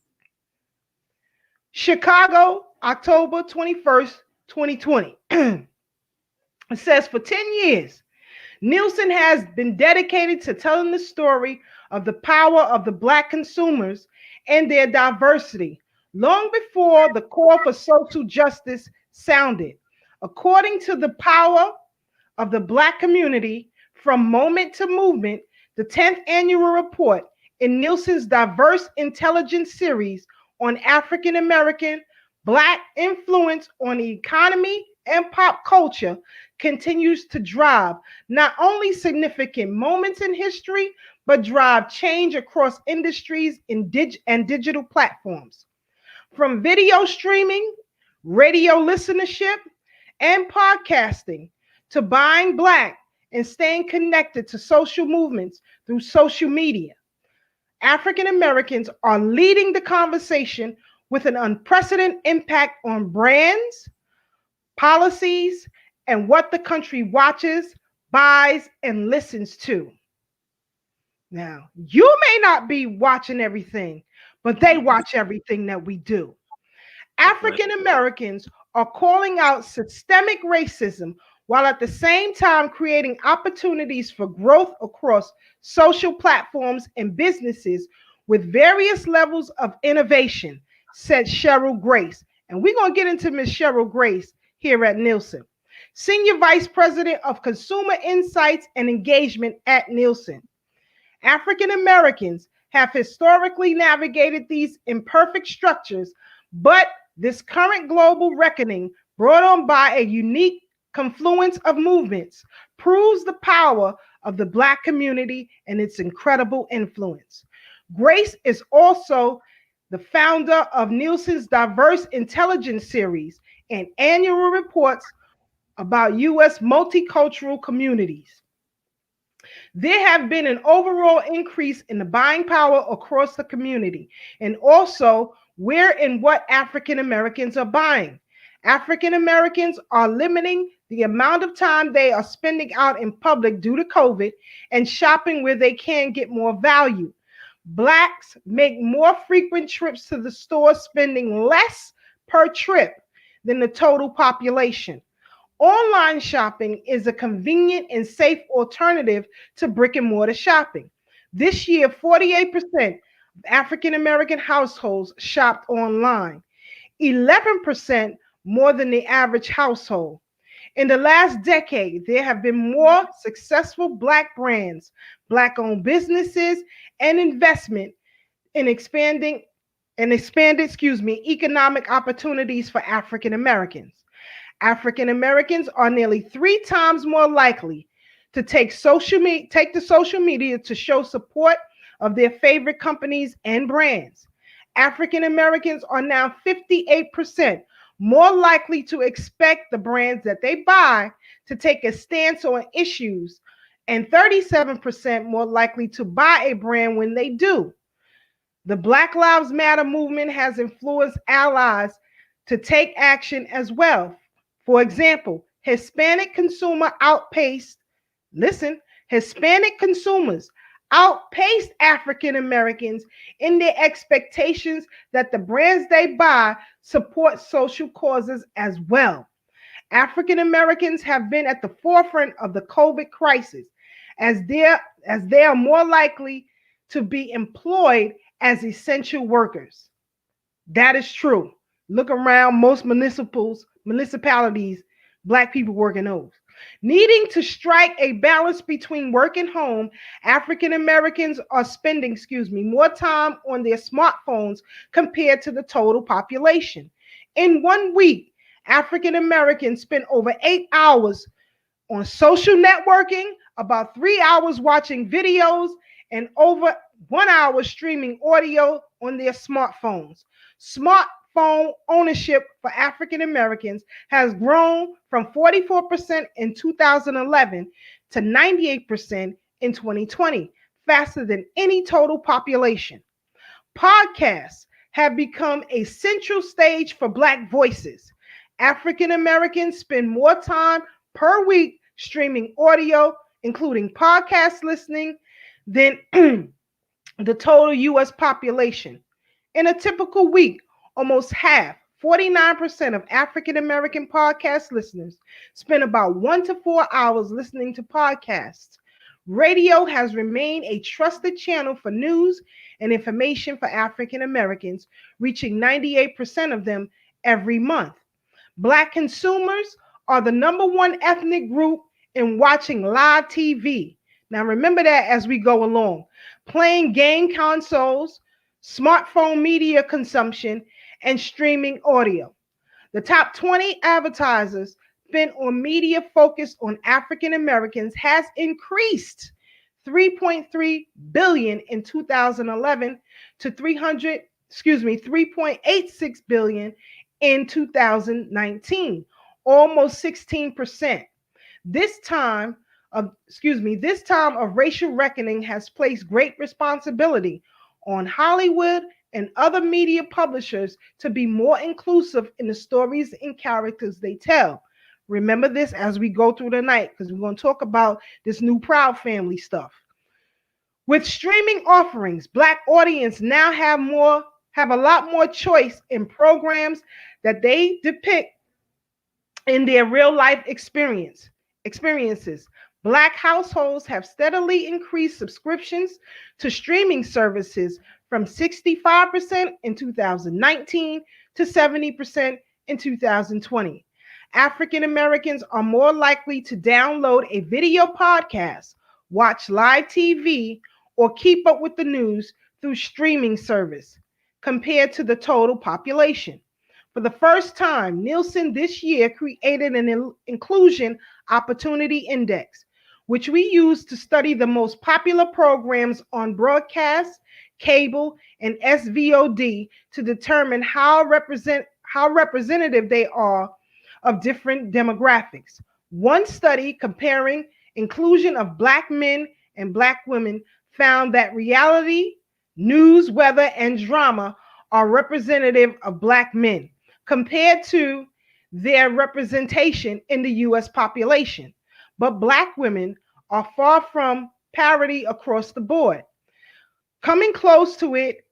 Chicago, October 21st, 2020. It says for 10 years, Nielsen has been dedicated to telling the story of the power of the Black consumers and their diversity, long before the call for social justice sounded. According to the power of the Black community from moment to movement, the 10th annual report in Nielsen's diverse intelligence series on African American Black influence on the economy and pop culture continues to drive not only significant moments in history, but drive change across industries and digital platforms. From video streaming, radio listenership, and podcasting to buying Black and staying connected to social movements through social media. African Americans are leading the conversation with an unprecedented impact on brands, policies, and what the country watches, buys, and listens to. Now, you may not be watching everything, but they watch everything that we do. African Americans are calling out systemic racism while at the same time creating opportunities for growth across social platforms and businesses with various levels of innovation, said Cheryl Grace. And we're going to get into Ms. Cheryl Grace here at Nielsen, Senior Vice President of Consumer Insights and Engagement at Nielsen. African Americans have historically navigated these imperfect structures, but this current global reckoning, brought on by a unique confluence of movements, proves the power of the Black community and its incredible influence. Grace is also the founder of Nielsen's Diverse Intelligence Series and annual reports about U.S. multicultural communities. There have been an overall increase in the buying power across the community, and also where and what African Americans are buying. African Americans are limiting the amount of time they are spending out in public due to COVID and shopping where they can get more value. Blacks make more frequent trips to the store, spending less per trip than the total population. Online shopping is a convenient and safe alternative to brick and mortar shopping. This year, 48% of African American households shopped online, 11% more than the average household. In the last decade, there have been more successful Black brands, Black-owned businesses, and investment in expanded economic opportunities for African Americans. African Americans are nearly 3 times more likely to take to social media to show support of their favorite companies and brands. African Americans are now 58% more likely to expect the brands that they buy to take a stance on issues, and 37% more likely to buy a brand when they do. The Black Lives Matter movement has influenced allies to take action as well. For example, Hispanic consumers outpaced African Americans in their expectations that the brands they buy support social causes as well. African Americans have been at the forefront of the COVID crisis as they are more likely to be employed as essential workers. That is true. Look around most municipalities, Black people working those. Needing to strike a balance between work and home, African Americans are spending, more time on their smartphones compared to the total population. In 1 week, African Americans spent over 8 hours on social networking, about 3 hours watching videos, and over 1 hour streaming audio on their smartphones. Smartphone ownership for African Americans has grown from 44% in 2011 to 98% in 2020, faster than any total population. Podcasts have become a central stage for Black voices. African Americans spend more time per week streaming audio, including podcast listening, than the total US population. In a typical week, almost half, 49% of African American podcast listeners spend about 1 to 4 hours listening to podcasts. Radio has remained a trusted channel for news and information for African Americans, reaching 98% of them every month. Black consumers are the number one ethnic group in watching live TV. Now, remember that as we go along. Playing game consoles, smartphone media consumption, and streaming audio. The top 20 advertisers spent on media focused on African Americans has increased 3.3 billion in 2011 to 3.86 billion in 2019, almost 16%. This time of racial reckoning has placed great responsibility on Hollywood and other media publishers to be more inclusive in the stories and characters they tell. Remember this as we go through the night, because we're going to talk about this new Proud Family stuff. With streaming offerings, Black audience now have a lot more choice in programs that they depict in their real life experiences. Black households have steadily increased subscriptions to streaming services from 65% in 2019 to 70% in 2020. African Americans are more likely to download a video podcast, watch live TV, or keep up with the news through streaming service compared to the total population. For the first time, Nielsen this year created an Inclusion Opportunity Index, which we use to study the most popular programs on broadcast, cable, and SVOD to determine how representative they are of different demographics. One study comparing inclusion of Black men and Black women found that reality, news, weather, and drama are representative of Black men compared to their representation in the US population. But Black women are far from parity across the board. Coming close to it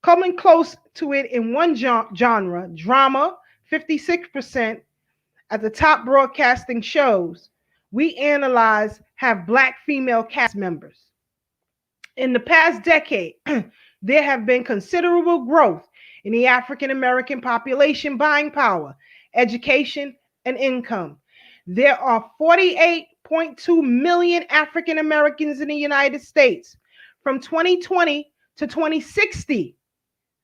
in one genre, drama, 56% at the top broadcasting shows we analyze have Black female cast members. In the past decade, there have been considerable growth in the African American population buying power, education, and income. There are 48.2 million African Americans in the United States. From 2020 to 2060,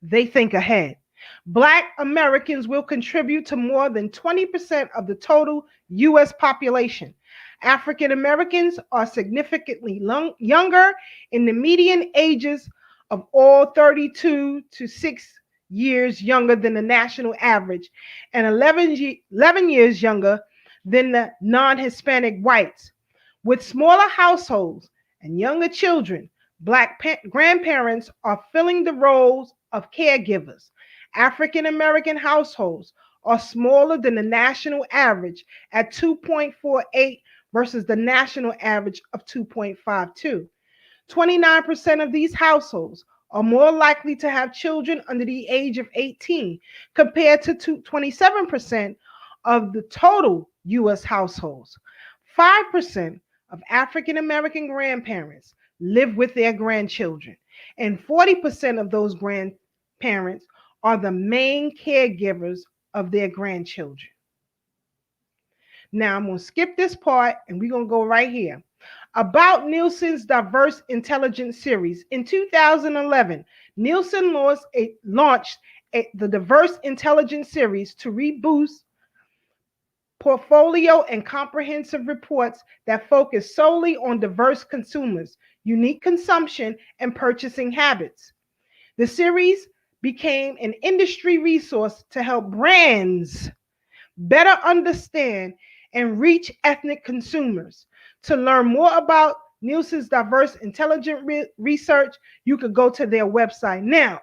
they think ahead. Black Americans will contribute to more than 20% of the total US population. African Americans are significantly younger in the median ages of all 32 to 6 years younger than the national average and 11 years younger than the non-Hispanic whites. With smaller households and younger children, Black grandparents are filling the roles of caregivers. African American households are smaller than the national average at 2.48 versus the national average of 2.52. 29% of these households are more likely to have children under the age of 18 compared to 27% of the total US households. 5% of African American grandparents live with their grandchildren, and 40% of those grandparents are the main caregivers of their grandchildren. Now I'm going to skip this part and we're going to go right here. About Nielsen's Diverse Intelligence Series. In 2011, Nielsen launched the Diverse Intelligence Series to reboost portfolio and comprehensive reports that focus solely on diverse consumers, unique consumption, and purchasing habits. The series became an industry resource to help brands better understand and reach ethnic consumers. To learn more about Nielsen's diverse intelligent research, you could go to their website. Now,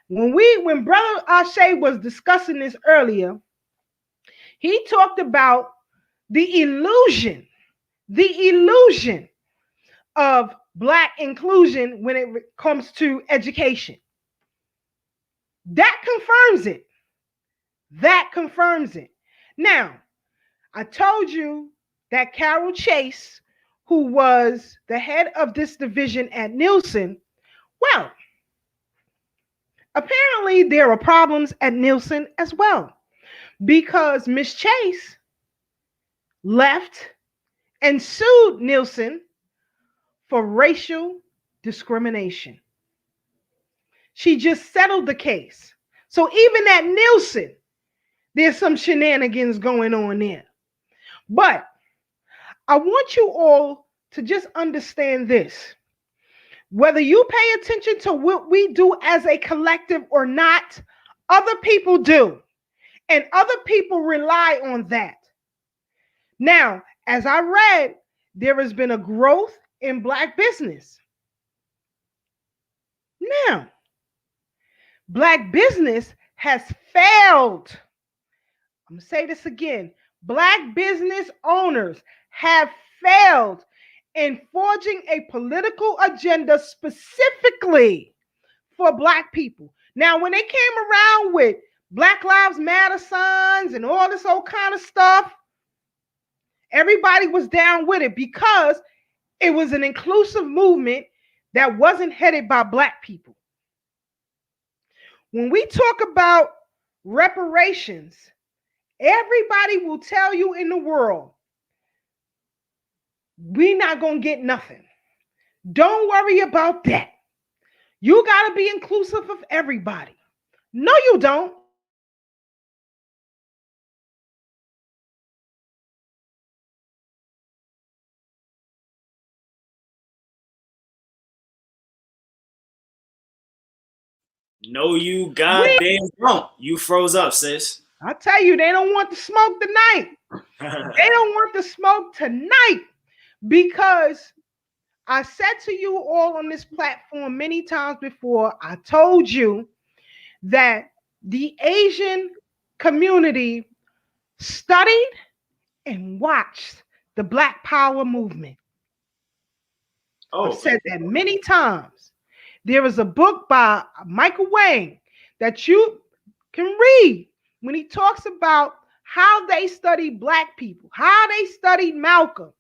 when Brother Ashe was discussing this earlier, he talked about the illusion of Black inclusion when it comes to education. That confirms it. That confirms it. Now, I told you that Carol Chase, who was the head of this division at Nielsen, well, apparently there are problems at Nielsen as well, because Miss Chase left and sued Nielsen for racial discrimination. She just settled the case. So even at Nielsen, there's some shenanigans going on there. But I want you all to just understand this. Whether you pay attention to what we do as a collective or not, other people do. And other people rely on that. Now, as I read, there has been a growth in Black business. Now, Black business has failed. I'm going to say this again. Black business owners have failed in forging a political agenda specifically for Black people. Now, when they came around with Black Lives Matter signs and all this old kind of stuff, everybody was down with it because it was an inclusive movement that wasn't headed by Black people. When we talk about reparations, everybody will tell you in the world, we're not going to get nothing. Don't worry about that. You got to be inclusive of everybody. No, you don't. No, you goddamn don't. You froze up, sis. I tell you, they don't want to smoke tonight. They don't want to smoke tonight because I said to you all on this platform many times before, I told you that the Asian community studied and watched the Black Power movement. I've said that many times. There is a book by Michael Wang that you can read when he talks about how they studied Black people, how they studied Malcolm,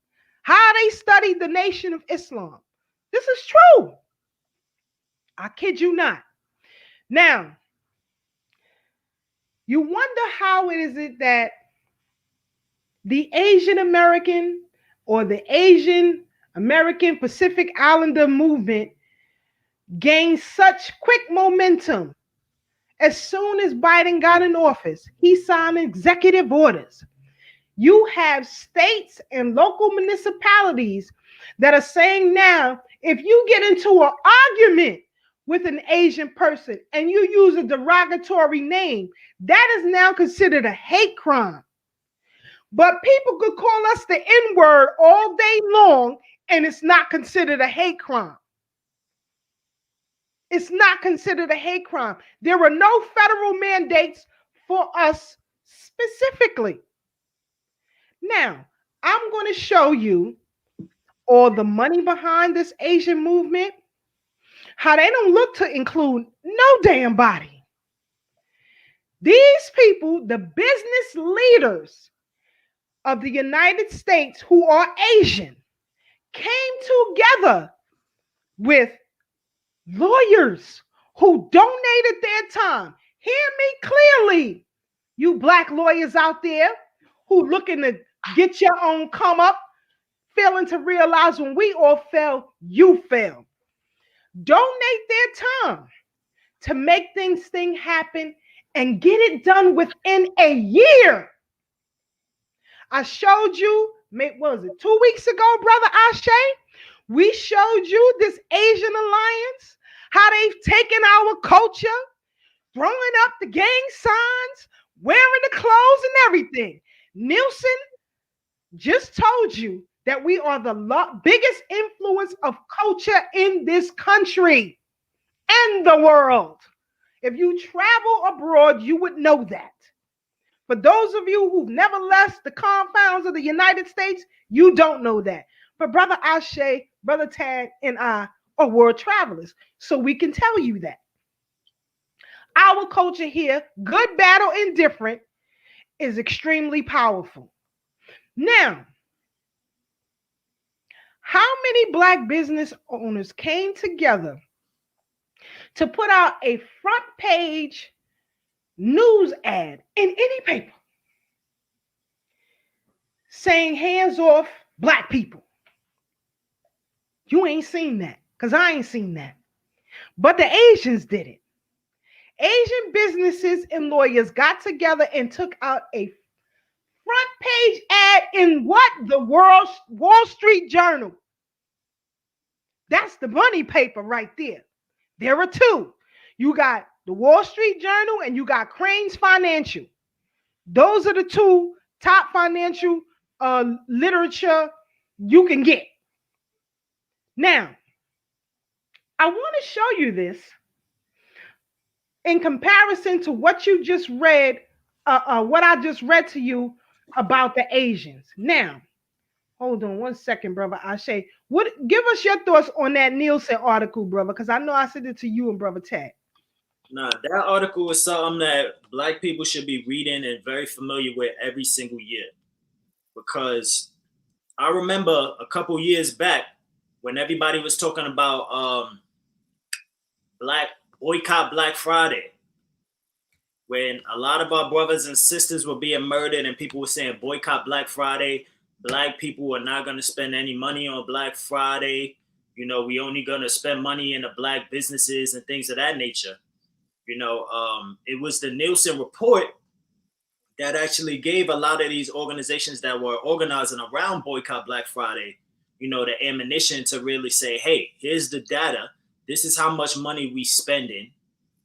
how they studied the Nation of Islam. This is true. I kid you not. Now, you wonder how it is that the Asian American or the Asian American Pacific Islander movement gained such quick momentum. As soon as Biden got in office, he signed executive orders. You have states and local municipalities that are saying now, if you get into an argument with an Asian person and you use a derogatory name, that is now considered a hate crime. But people could call us the N-word all day long and it's not considered a hate crime. It's not considered a hate crime. There are no federal mandates for us specifically. Now, I'm going to show you all the money behind this Asian movement, how they don't look to include no damn body. These people, the business leaders of the United States who are Asian, came together with lawyers who donated their time. Hear me clearly, you Black lawyers out there who looking to get your own come up, failing to realize when we all fell, you fell. Donate their time to make thing happen and get it done within a year. I showed you, what was it, 2 weeks ago, Brother Ashe? We showed you this Asian alliance, how they've taken our culture, throwing up the gang signs, wearing the clothes and everything. Nielsen just told you that we are the biggest influence of culture in this country and the world. If you travel abroad, you would know that. For those of you who've never left the confines of the United States, you don't know that. But Brother Ashe, Brother Tad, and I are world travelers, so we can tell you that. Our culture here, good, bad, or indifferent, is extremely powerful. Now, how many Black business owners came together to put out a front page news ad in any paper saying hands off Black people? You ain't seen that, because I ain't seen that. But the Asians did it. Asian businesses and lawyers got together and took out a front page ad in what? The Wall Street Journal. That's the money paper right there. There are two. You got the Wall Street Journal and you got Crane's Financial. Those are the two top financial literature you can get. Now, I want to show you this in comparison to what you just read, what I just read to you about the Asians. Now, hold on one second, Brother Ashe. Give us your thoughts on that Nielsen article, brother, because I know I sent it to you and Brother Tad. Nah, that article is something that Black people should be reading and very familiar with every single year. Because I remember a couple years back when everybody was talking about boycott Black Friday, when a lot of our brothers and sisters were being murdered and people were saying boycott Black Friday. Black people are not going to spend any money on Black Friday. You know, we only going to spend money in the Black businesses and things of that nature. You know, it was the Nielsen report that actually gave a lot of these organizations that were organizing around boycott Black Friday, you know, the ammunition to really say, hey, here's the data. This is how much money we spending.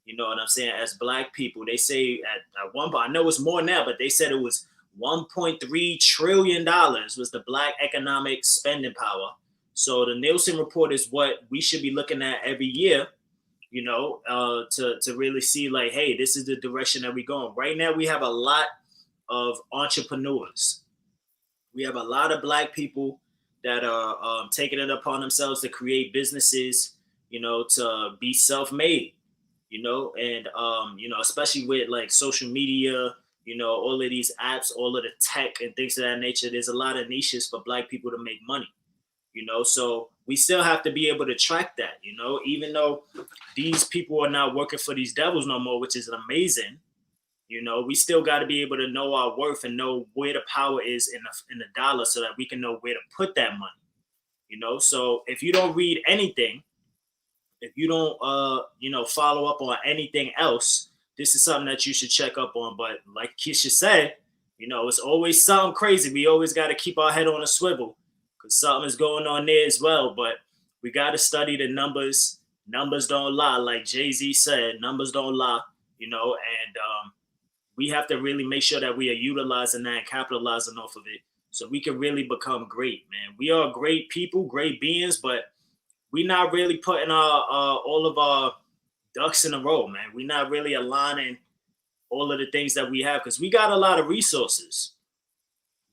You know what I'm saying? As Black people, they say at one point, I know it's more now, but they said it was $1.3 trillion was the Black economic spending power. So the Nielsen report is what we should be looking at every year, you know, to really see like, hey, this is the direction that we're going. Right now, we have a lot of entrepreneurs. We have a lot of Black people that are taking it upon themselves to create businesses, you know, to be self-made, you know, and, you know, especially with like social media, you know, all of these apps, all of the tech and things of that nature, there's a lot of niches for Black people to make money, you know, so we still have to be able to track that, you know, even though these people are not working for these devils no more, which is amazing, you know, we still got to be able to know our worth and know where the power is in the dollar so that we can know where to put that money, you know, so if you don't read anything, if you don't, you know, follow up on anything else, this is something that you should check up on. But like Keisha said, you know, it's always something crazy. We always got to keep our head on a swivel because something is going on there as well. But we got to study the numbers. Numbers don't lie. Like Jay-Z said, numbers don't lie, you know, and we have to really make sure that we are utilizing that and capitalizing off of it so we can really become great, man. We are great people, great beings, but we're not really putting all of our ducks in a row, man. We're not really aligning all of the things that we have because we got a lot of resources.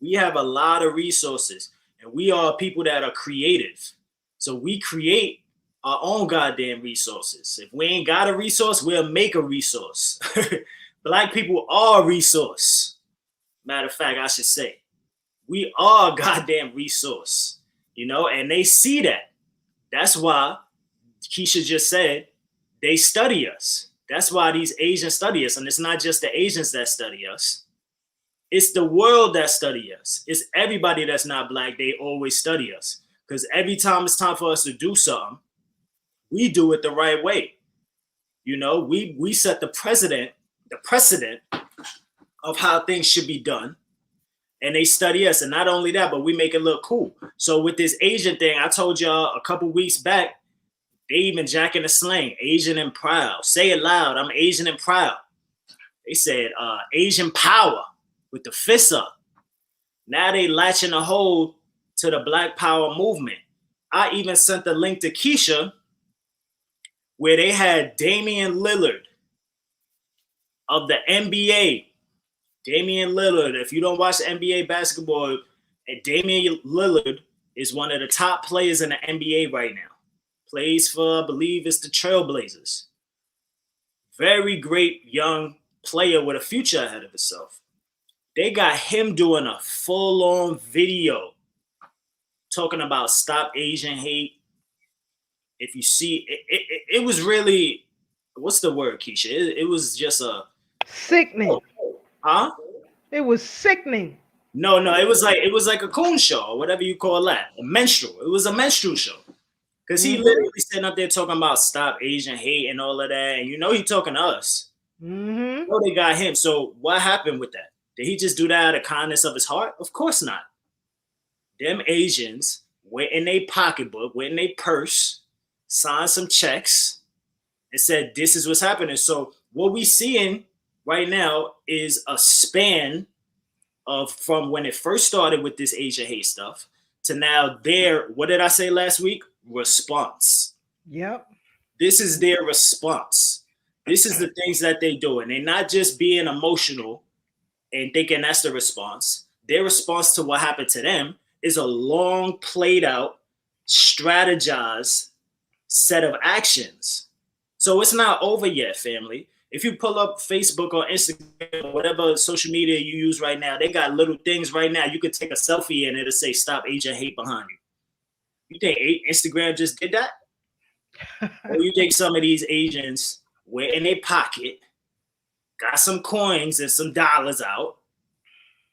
We have a lot of resources, and we are people that are creative. So we create our own goddamn resources. If we ain't got a resource, we'll make a resource. Black people are a resource. Matter of fact, I should say, we are a goddamn resource, you know, and they see that. That's why Keisha just said they study us. That's why these Asians study us. And it's not just the Asians that study us. It's the world that study us. It's everybody that's not Black. They always study us. Because every time it's time for us to do something, we do it the right way. You know, we set the precedent of how things should be done. And they study us. And not only that, but we make it look cool. So with this Asian thing, I told y'all a couple weeks back, they even jacking the slang, Asian and proud. Say it loud, I'm Asian and proud. They said Asian power with the fists up. Now they latching a hold to the Black Power movement. I even sent the link to Keisha where they had Damian Lillard of the NBA. Damian Lillard, if you don't watch the NBA basketball, Damian Lillard is one of the top players in the NBA right now. Plays for, I believe it's the Trailblazers. Very great young player with a future ahead of himself. They got him doing a full-on video talking about stop Asian hate. If you see, it was really, what's the word, Keisha? It was just a... Sickening. Huh? It was sickening. No, it was like a coon show or whatever you call that. A menstrual. It was a menstrual show. Because he literally sitting up there talking about stop Asian hate and all of that. And you know he talking to us. Mm-hmm. You know they got him. So what happened with that? Did he just do that out of kindness of his heart? Of course not. Them Asians went in their pocketbook, went in their purse, signed some checks, and said, this is what's happening. So what we seeing right now is a span of from when it first started with this Asian hate stuff to now their, what did I say last week? Response. Yep. This is their response. This is the things that they do. And they're not just being emotional and thinking that's the response. Their response to what happened to them is a long played out, strategized set of actions. So it's not over yet, family. If you pull up Facebook or Instagram or whatever social media you use right now, they got little things right now. You could take a selfie and it'll say stop Asian hate behind you. You think Instagram just did that? Or you think some of these Asians went in their pocket, got some coins and some dollars out,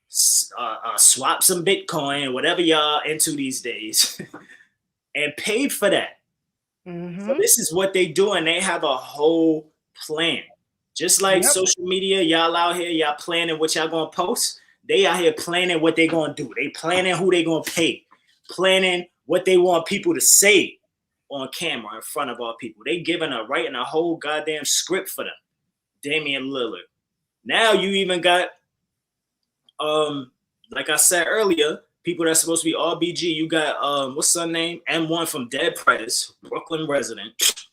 swap some Bitcoin, whatever y'all into these days, and paid for that. Mm-hmm. So this is what they do, and they have a whole plan. Just like social media, y'all out here, y'all planning what y'all gonna post. They out here planning what they gonna do. They planning who they gonna pay, planning what they want people to say on camera in front of our people. They writing a whole goddamn script for them. Damian Lillard. Now you even got, like I said earlier, people that's supposed to be RBG. You got what's her name? M1 from Dead Prez, Brooklyn resident.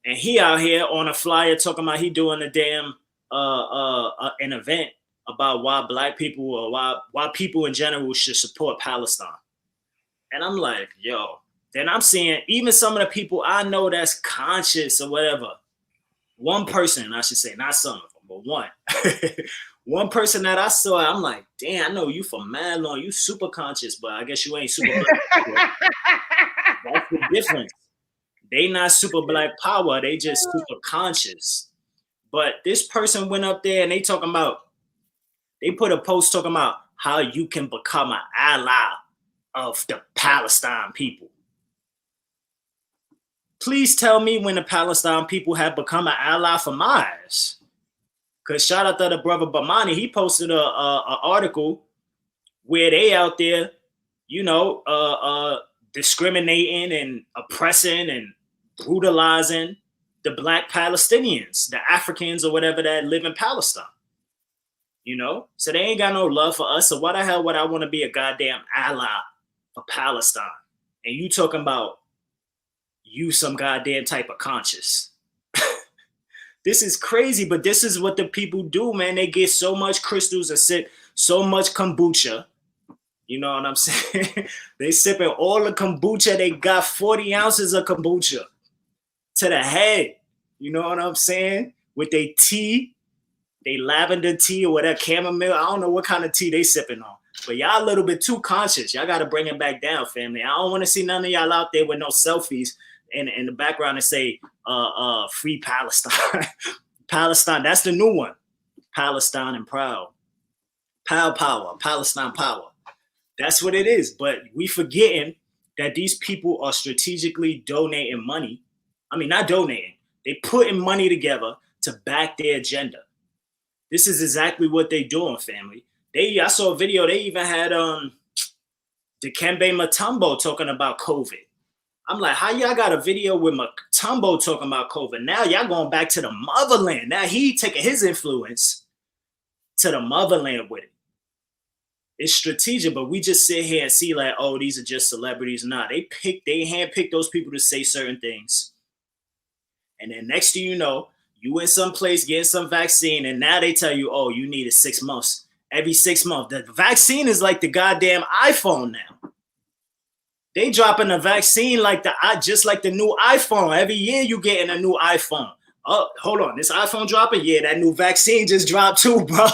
And he out here on a flyer talking about he doing a damn an event about why black people or why people in general should support Palestine. And I'm like, yo. Then I'm seeing even some of the people I know that's conscious or whatever. One person, I should say, not some of them, but one. One person that I saw, I'm like, damn, I know you for mad long. You super conscious, but I guess you ain't super black. That's the difference. They not super black power. They just super conscious. But this person went up there and they put a post talking about how you can become an ally of the Palestine people. Please tell me when the Palestine people have become an ally for my ass. Because shout out to the brother Bamani, he posted a article where they out there, you know, discriminating and oppressing and brutalizing the black Palestinians, the Africans or whatever that live in Palestine. You know? So they ain't got no love for us. So why the hell would I want to be a goddamn ally for Palestine? And you talking about you some goddamn type of conscious. This is crazy, but this is what the people do, man. They get so much crystals and sip so much kombucha. You know what I'm saying? They sipping all the kombucha. They got 40 ounces of kombucha to the head. You know what I'm saying? With their tea, they lavender tea or whatever, chamomile. I don't know what kind of tea they sipping on. But y'all a little bit too conscious. Y'all got to bring it back down, family. I don't want to see none of y'all out there with no selfies in the background and say, free Palestine. Palestine, that's the new one. Palestine and proud. Power, Palestine power. That's what it is. But we forgetting that these people are strategically donating money. I mean, not donating. They putting money together to back their agenda. This is exactly what they doing, family. I saw a video. They even had Dikembe Mutombo talking about COVID. I'm like, how y'all got a video with Mutombo talking about COVID? Now y'all going back to the motherland. Now he taking his influence to the motherland with it. It's strategic, but we just sit here and see like, oh, these are just celebrities. Nah, they handpick those people to say certain things. And then next thing you know, you in some place getting some vaccine, and now they tell you, oh, you need it 6 months. Every 6 months. The vaccine is like the goddamn iPhone now. They dropping the vaccine like just like the new iPhone. Every year you getting a new iPhone. Oh, hold on. This iPhone dropping? Yeah, that new vaccine just dropped too, bro.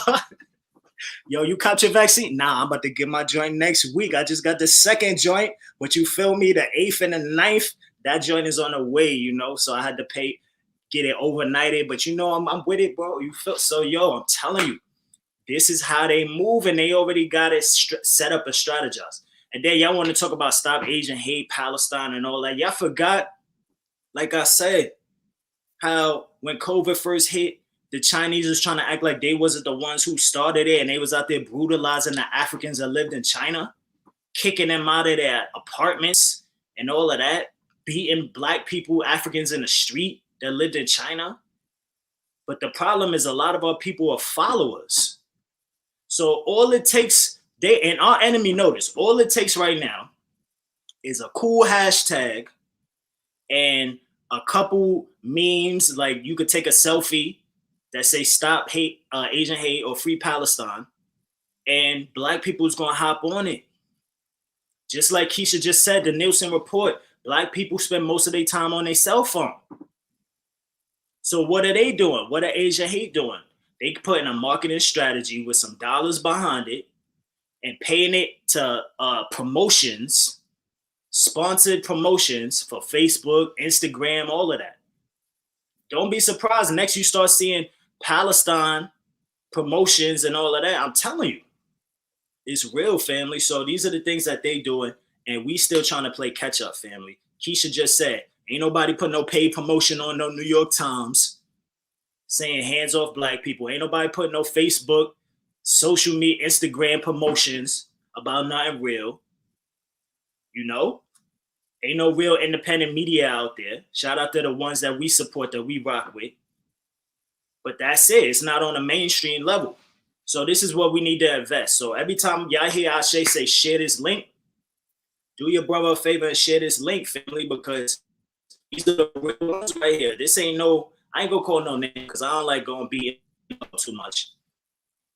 Yo, you caught your vaccine? Nah, I'm about to get my joint next week. I just got the second joint, but you feel me? The 8th and the 9th, that joint is on the way, you know? So I had to get it overnighted, but you know, I'm with it, bro. You feel so, yo, I'm telling you, this is how they move, and they already got it set up and strategized. And then y'all want to talk about stop Asian hate, Palestine, and all that. Y'all forgot, like I said, how when COVID first hit, the Chinese was trying to act like they wasn't the ones who started it, and they was out there brutalizing the Africans that lived in China, kicking them out of their apartments and all of that, beating black people, Africans in the street that lived in China. But the problem is a lot of our people are followers. So all it takes, and our enemy notice, all it takes right now is a cool hashtag and a couple memes, like you could take a selfie that say stop hate, Asian hate, or free Palestine, and black people is gonna hop on it. Just like Keisha just said, the Nielsen report, black people spend most of their time on their cell phone. So what are they doing? What are Asian hate doing? They putting a marketing strategy with some dollars behind it and paying it to promotions, sponsored promotions for Facebook, Instagram, all of that. Don't be surprised. Next, you start seeing Palestine promotions and all of that. I'm telling you, it's real, family. So these are the things that they doing, and we still trying to play catch up, family. Keisha just said, ain't nobody put no paid promotion on no New York Times saying hands off black people. Ain't nobody putting no Facebook, social media, Instagram promotions about nothing real. You know? Ain't no real independent media out there. Shout out to the ones that we support, that we rock with. But that's it. It's not on a mainstream level. So this is what we need to invest. So every time y'all hear Ashe say share this link, do your brother a favor and share this link, family, because these are the real ones right here. This ain't no, I ain't gonna call no name because I don't like going beating up too much.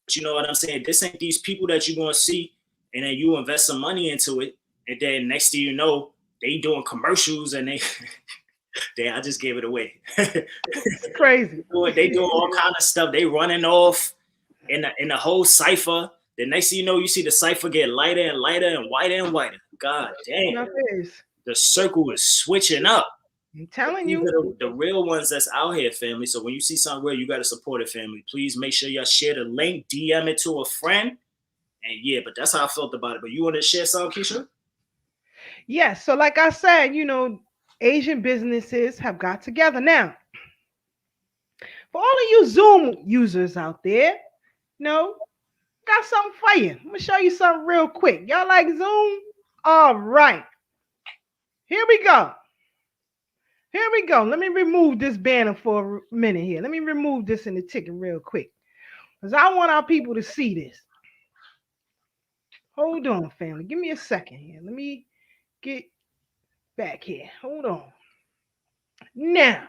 But you know what I'm saying? This ain't these people that you're gonna see, and then you invest some money into it, and then next thing you know, they doing commercials and I just gave it away. It's crazy. They doing all kind of stuff. They running off in the whole cipher. The next thing you know, you see the cipher get lighter and lighter and whiter and whiter. God damn. The circle is switching up. I'm telling you. These are the real ones that's out here, family. So when you see something real, you got to support it, family. Please make sure y'all share the link, DM it to a friend. And yeah, but that's how I felt about it. But you want to share something, Keisha? Yes. So like I said, you know, Asian businesses have got together. Now, for all of you Zoom users out there, you know, got something for you. I'm going to show you something real quick. Y'all like Zoom? All right. Here we go. Here we go. Let me remove this banner for a minute here. Let me remove this in the ticket real quick, because I want our people to see this. Hold on, family. Give me a second here. Let me get back here. Hold on. Now,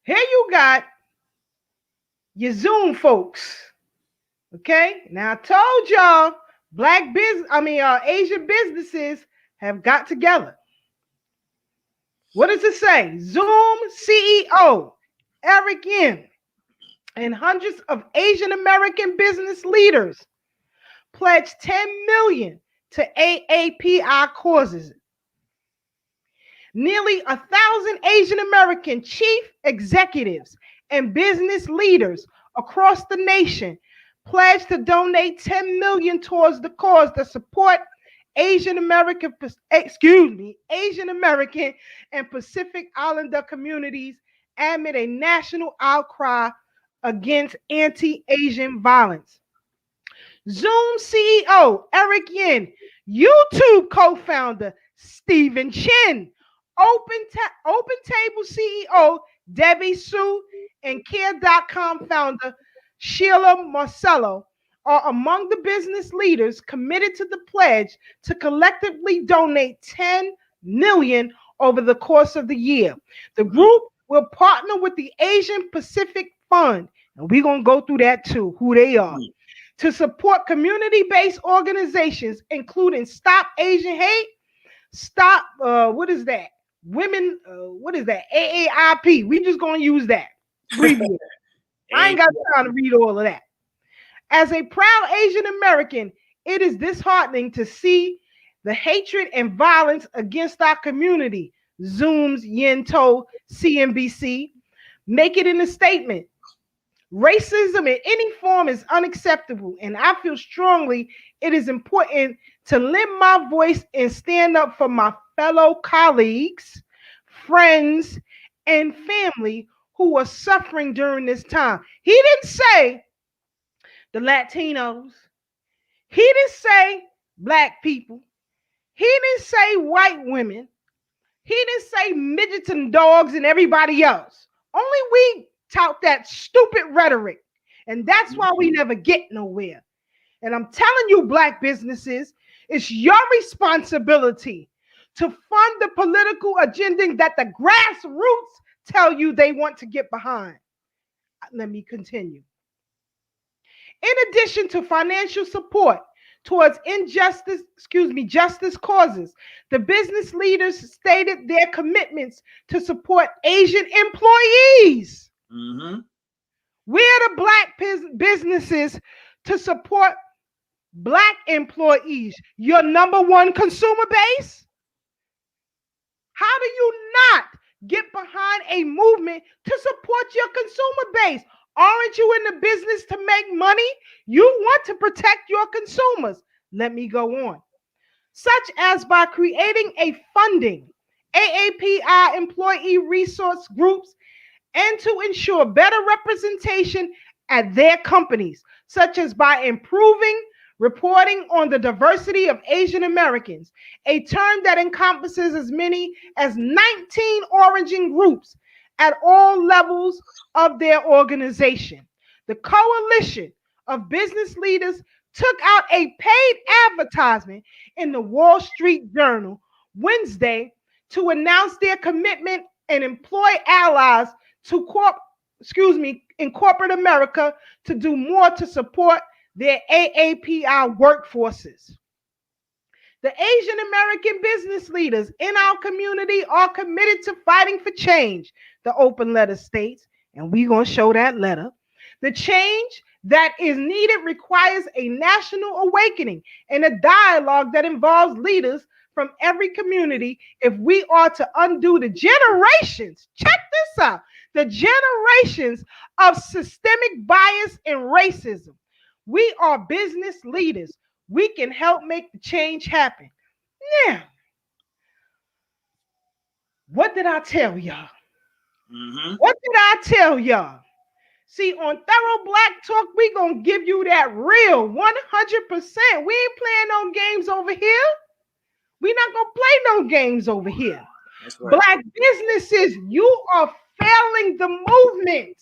here you got your Zoom folks. Okay? Now, I told y'all Asian businesses have got together. What does it say? Zoom CEO Eric Yin and hundreds of Asian American business leaders pledged $10 million to AAPI causes. Nearly 1,000 Asian American chief executives and business leaders across the nation pledged to donate $10 million towards the cause to support Asian American and Pacific Islander communities amid a national outcry against anti-Asian violence. Zoom CEO Eric Yin, YouTube co-founder Stephen Chin, Open Table CEO Debbie Sue, and Care.com founder Sheila Marcello are among the business leaders committed to the pledge to collectively donate $10 million over the course of the year. The group will partner with the Asian Pacific Fund, and we're going to go through that too, who they are, to support community-based organizations, including Stop Asian Hate, Stop, what is that? Women, what is that? AAIP. We just going to use that. Abbreviate. I ain't got time to read all of that. As a proud Asian American, it is disheartening to see the hatred and violence against our community, Zoom's Yin told CNBC. Make it in a statement. Racism in any form is unacceptable, and I feel strongly it is important to lend my voice and stand up for my fellow colleagues, friends, and family who are suffering during this time. He didn't say the Latinos. He didn't say Black people. He didn't say white women. He didn't say midgets and dogs and everybody else. Only we tout that stupid rhetoric. And that's why we never get nowhere. And I'm telling you, Black businesses, it's your responsibility to fund the political agenda that the grassroots tell you they want to get behind. Let me continue. In addition to financial support towards justice causes, the business leaders stated their commitments to support Asian employees. We're the Black businesses to support Black employees, your number one consumer base. How do you not get behind a movement to support your consumer base? Aren't you in the business to make money? You want to protect your consumers. Let me go on. Such as by creating a funding, AAPI employee resource groups, and to ensure better representation at their companies, such as by improving reporting on the diversity of Asian Americans, a term that encompasses as many as 19 origin groups at all levels of their organization. The coalition of business leaders took out a paid advertisement in the Wall Street Journal Wednesday to announce their commitment and employ allies to in corporate America to do more to support their AAPI workforces. The Asian American business leaders in our community are committed to fighting for change, the open letter states, and we're going to show that letter. The change that is needed requires a national awakening and a dialogue that involves leaders from every community if we are to undo the generations, check this out, the generations of systemic bias and racism. We are business leaders. We can help make the change happen. Now, what did I tell y'all? What did I tell y'all? See, on Thorough Black Talk, we going to give you that real 100%. We ain't playing no games over here. We not going to play no games over here. That's right. Black businesses, you are failing the movement.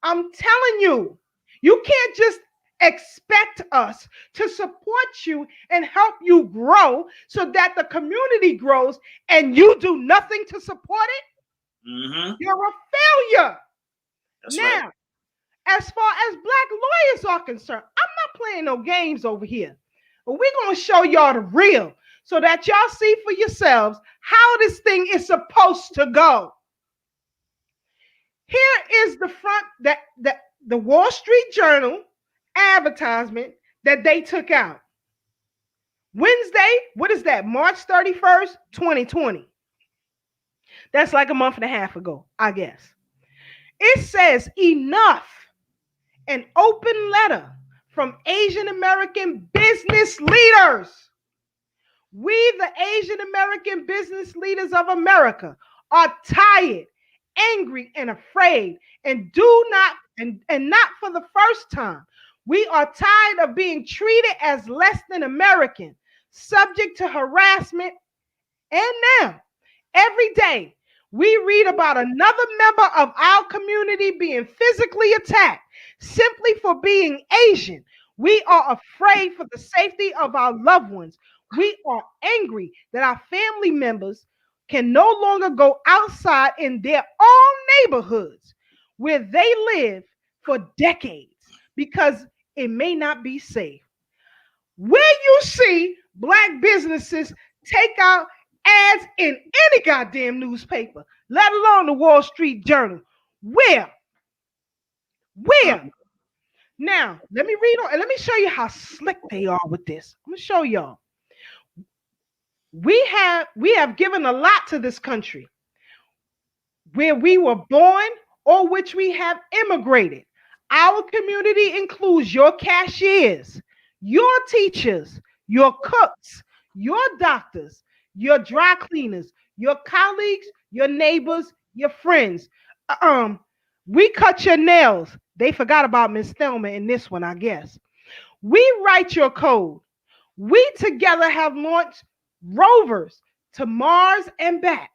I'm telling you, you can't just expect us to support you and help you grow so that the community grows and you do nothing to support it. You're a failure. That's now, right. As far as Black lawyers are concerned, I'm not playing no games over here. But we're going to show y'all the real so that y'all see for yourselves how this thing is supposed to go. Here is the front, the Wall Street Journal advertisement that they took out. Wednesday, what is that? March 31st, 2020. That's like a month and a half ago, I guess. It says, enough, an open letter from Asian American business leaders. We, the Asian American business leaders of America, are tired angry and afraid, and do not and not for the first time. We are tired of being treated as less than American, subject to harassment. And now, every day, we read about another member of our community being physically attacked simply for being Asian. We are afraid for the safety of our loved ones. We are angry that our family members can no longer go outside in their own neighborhoods where they live for decades because it may not be safe. Where you see Black businesses take out ads in any goddamn newspaper, let alone the Wall Street Journal. Where? Now, let me read on and let me show you how slick they are with this. I'm gonna show y'all. We have given a lot to this country where we were born or which we have immigrated. Our community includes your cashiers, your teachers, your cooks, your doctors, your dry cleaners, your colleagues, your neighbors, your friends. We cut your nails. They forgot about Miss Thelma in this one, I guess. We write your code. We together have launched rovers to Mars and back.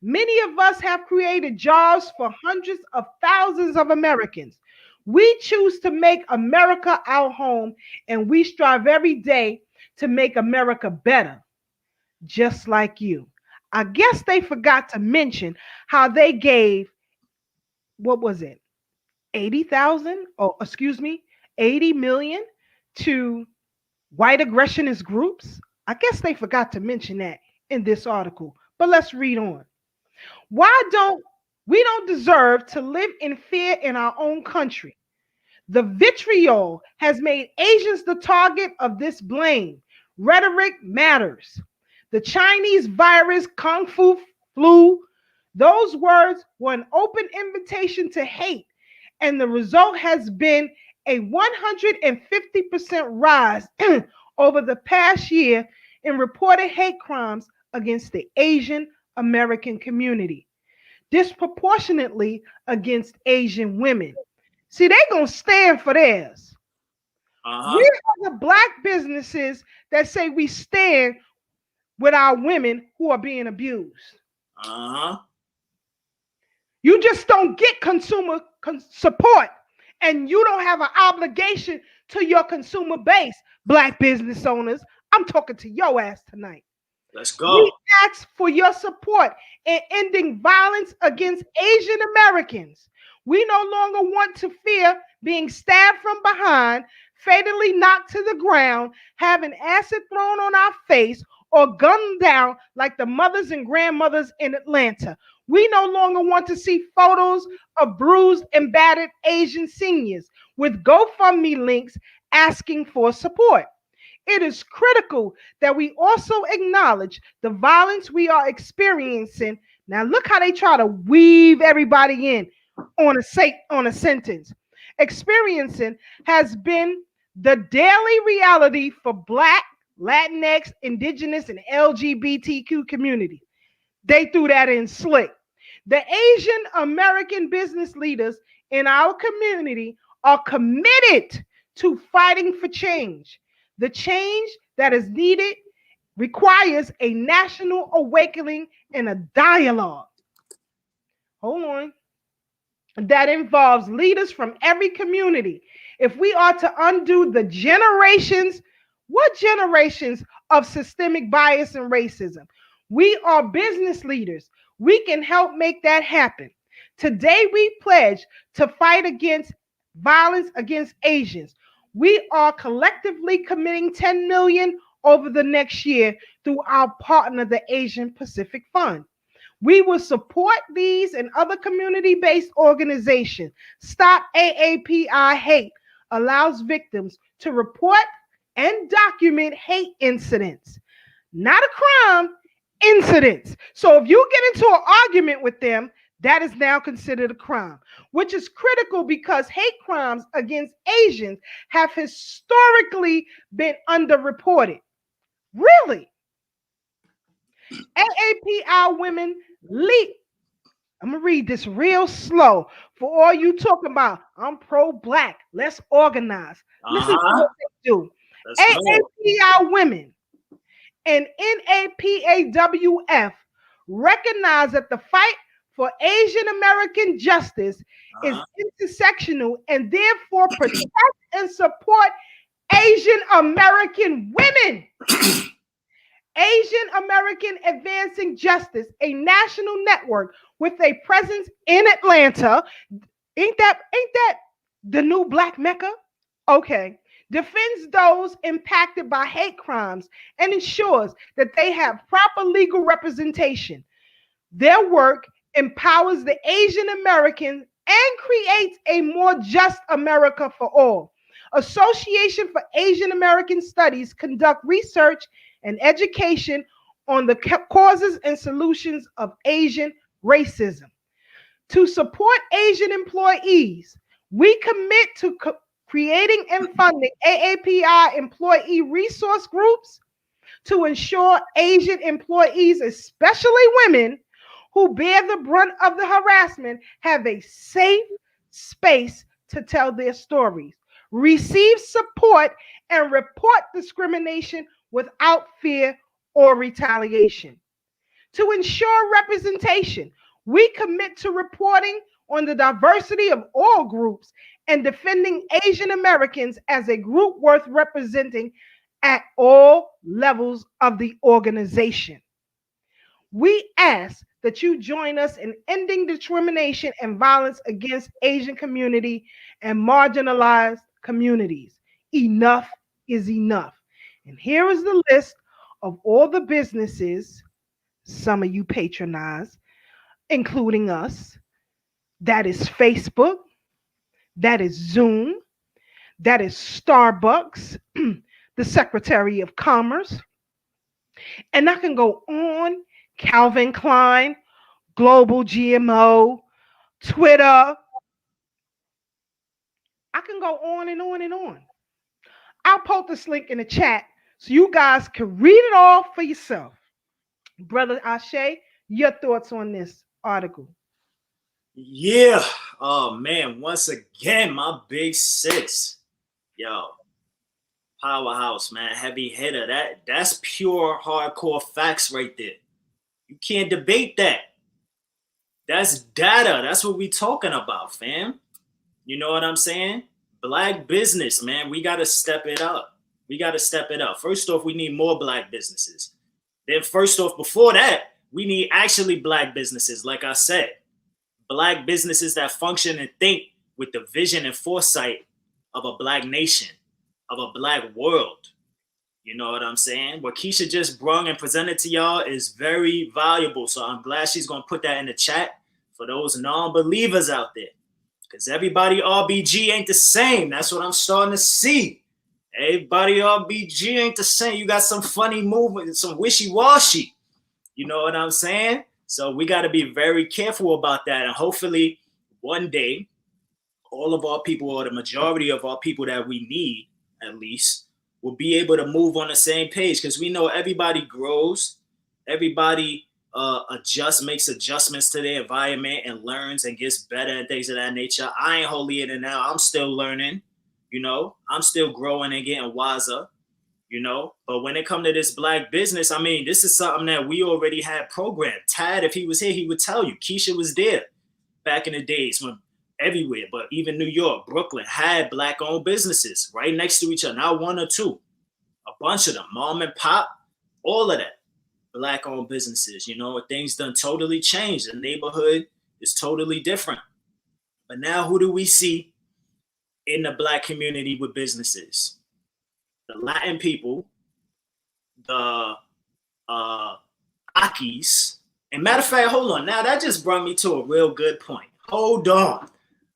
Many of us have created jobs for hundreds of thousands of Americans. We choose to make America our home, and we strive every day to make America better, just like you. I guess they forgot to mention how they gave, what was it, 80,000, or excuse me, 80 million to white aggressionist groups. I guess they forgot to mention that in this article, but let's read on. Why don't we don't deserve to live in fear in our own country? The vitriol has made Asians the target of this blame. Rhetoric matters. The Chinese virus, Kung Fu flu, those words were an open invitation to hate, and the result has been a 150% rise over the past year in reported hate crimes against the Asian American community, disproportionately against Asian women. See, they're going to stand for theirs. We are the Black businesses that say we stand with our women who are being abused. You just don't get consumer support, and you don't have an obligation to your consumer base, Black business owners. I'm talking to your ass tonight. Let's go. We ask for your support in ending violence against Asian Americans. We no longer want to fear being stabbed from behind, fatally knocked to the ground, having acid thrown on our face, or gunned down like the mothers and grandmothers in Atlanta. We no longer want to see photos of bruised and battered Asian seniors with GoFundMe links asking for support. It is critical that we also acknowledge the violence we are experiencing. Now, look how they try to weave everybody in on a sentence. Experiencing has been the daily reality for Black, Latinx, Indigenous, and LGBTQ community. They threw that in slick. The Asian American business leaders in our community are committed to fighting for change. The change that is needed requires a national awakening and a dialogue. Hold on. That involves leaders from every community. If we are to undo the generations, what generations of systemic bias and racism? We are business leaders. We can help make that happen. Today, we pledge to fight against violence against Asians. We are collectively committing 10 million over the next year through our partner, the Asian Pacific Fund. We will support these and other community-based organizations. Stop AAPI Hate allows victims to report and document hate incidents. Not a crime, incidents. So if you get into an argument with them, that is now considered a crime, which is critical because hate crimes against Asians have historically been underreported. Really? AAPI women lead. I'm going to read this real slow for all you talking about. I'm pro-black. Let's organize. Listen to what they do. Let's go. AAPI women and NAPAWF recognize that the fight for Asian American justice is intersectional and therefore protect and support Asian American women. Asian American Advancing Justice, a national network with a presence in Atlanta. Ain't that the new Black Mecca? Okay. Defends those impacted by hate crimes and ensures that they have proper legal representation. Their work empowers the Asian Americans and creates a more just America for all. Association for Asian American Studies conduct research and education on the causes and solutions of Asian racism. To support Asian employees, we commit to creating and funding AAPI employee resource groups to ensure Asian employees, especially women who bear the brunt of the harassment, have a safe space to tell their stories, receive support, and report discrimination without fear or retaliation. To ensure representation, we commit to reporting on the diversity of all groups and defending Asian Americans as a group worth representing at all levels of the organization. We ask that you join us in ending discrimination and violence against Asian community and marginalized communities. Enough is enough. And here is the list of all the businesses some of you patronize, including us. That is Facebook. That is Zoom. That is Starbucks, the Secretary of Commerce. And I can go on. Calvin Klein, Global GMO, Twitter. I can go on and on and on. I'll post this link in the chat so you guys can read it all for yourself. Brother Ashe, your thoughts on this article? Yeah. Oh, man. Once again, my big sis. Yo. Powerhouse, man. Heavy hitter. That's pure hardcore facts right there. You can't debate that. That's data. That's what we talking about, fam. You know what I'm saying? Black business, man. We got to step it up. We got to step it up. First off, we need more black businesses. Then first off, before that, we need actually black businesses. Like I said, black businesses that function and think with the vision and foresight of a black nation, of a black world. You know what I'm saying? What Keisha just brung and presented to y'all is very valuable. So I'm glad she's going to put that in the chat for those non-believers out there. Because everybody RBG ain't the same. That's what I'm starting to see. Everybody RBG ain't the same. You got some funny movement, some wishy-washy. You know what I'm saying? So we got to be very careful about that. And hopefully one day, all of our people, or the majority of our people that we need, at least, will be able to move on the same page, because we know everybody grows, everybody makes adjustments to their environment and learns and gets better and things of that nature. I ain't holier than now. I'm still learning, you know, I'm still growing and getting wiser, you know. But when it comes to this black business, I mean, this is something that we already had programmed. Tad, if he was here, he would tell you. Keisha was there back in the days when everywhere, but even New York, Brooklyn had black-owned businesses right next to each other. Not one or two, a bunch of them, mom and pop, all of that, black-owned businesses. You know, things done totally changed. The neighborhood is totally different. But now, who do we see in the black community with businesses? The Latin people, the Akis. And matter of fact, hold on. Now that just brought me to a real good point. Hold on.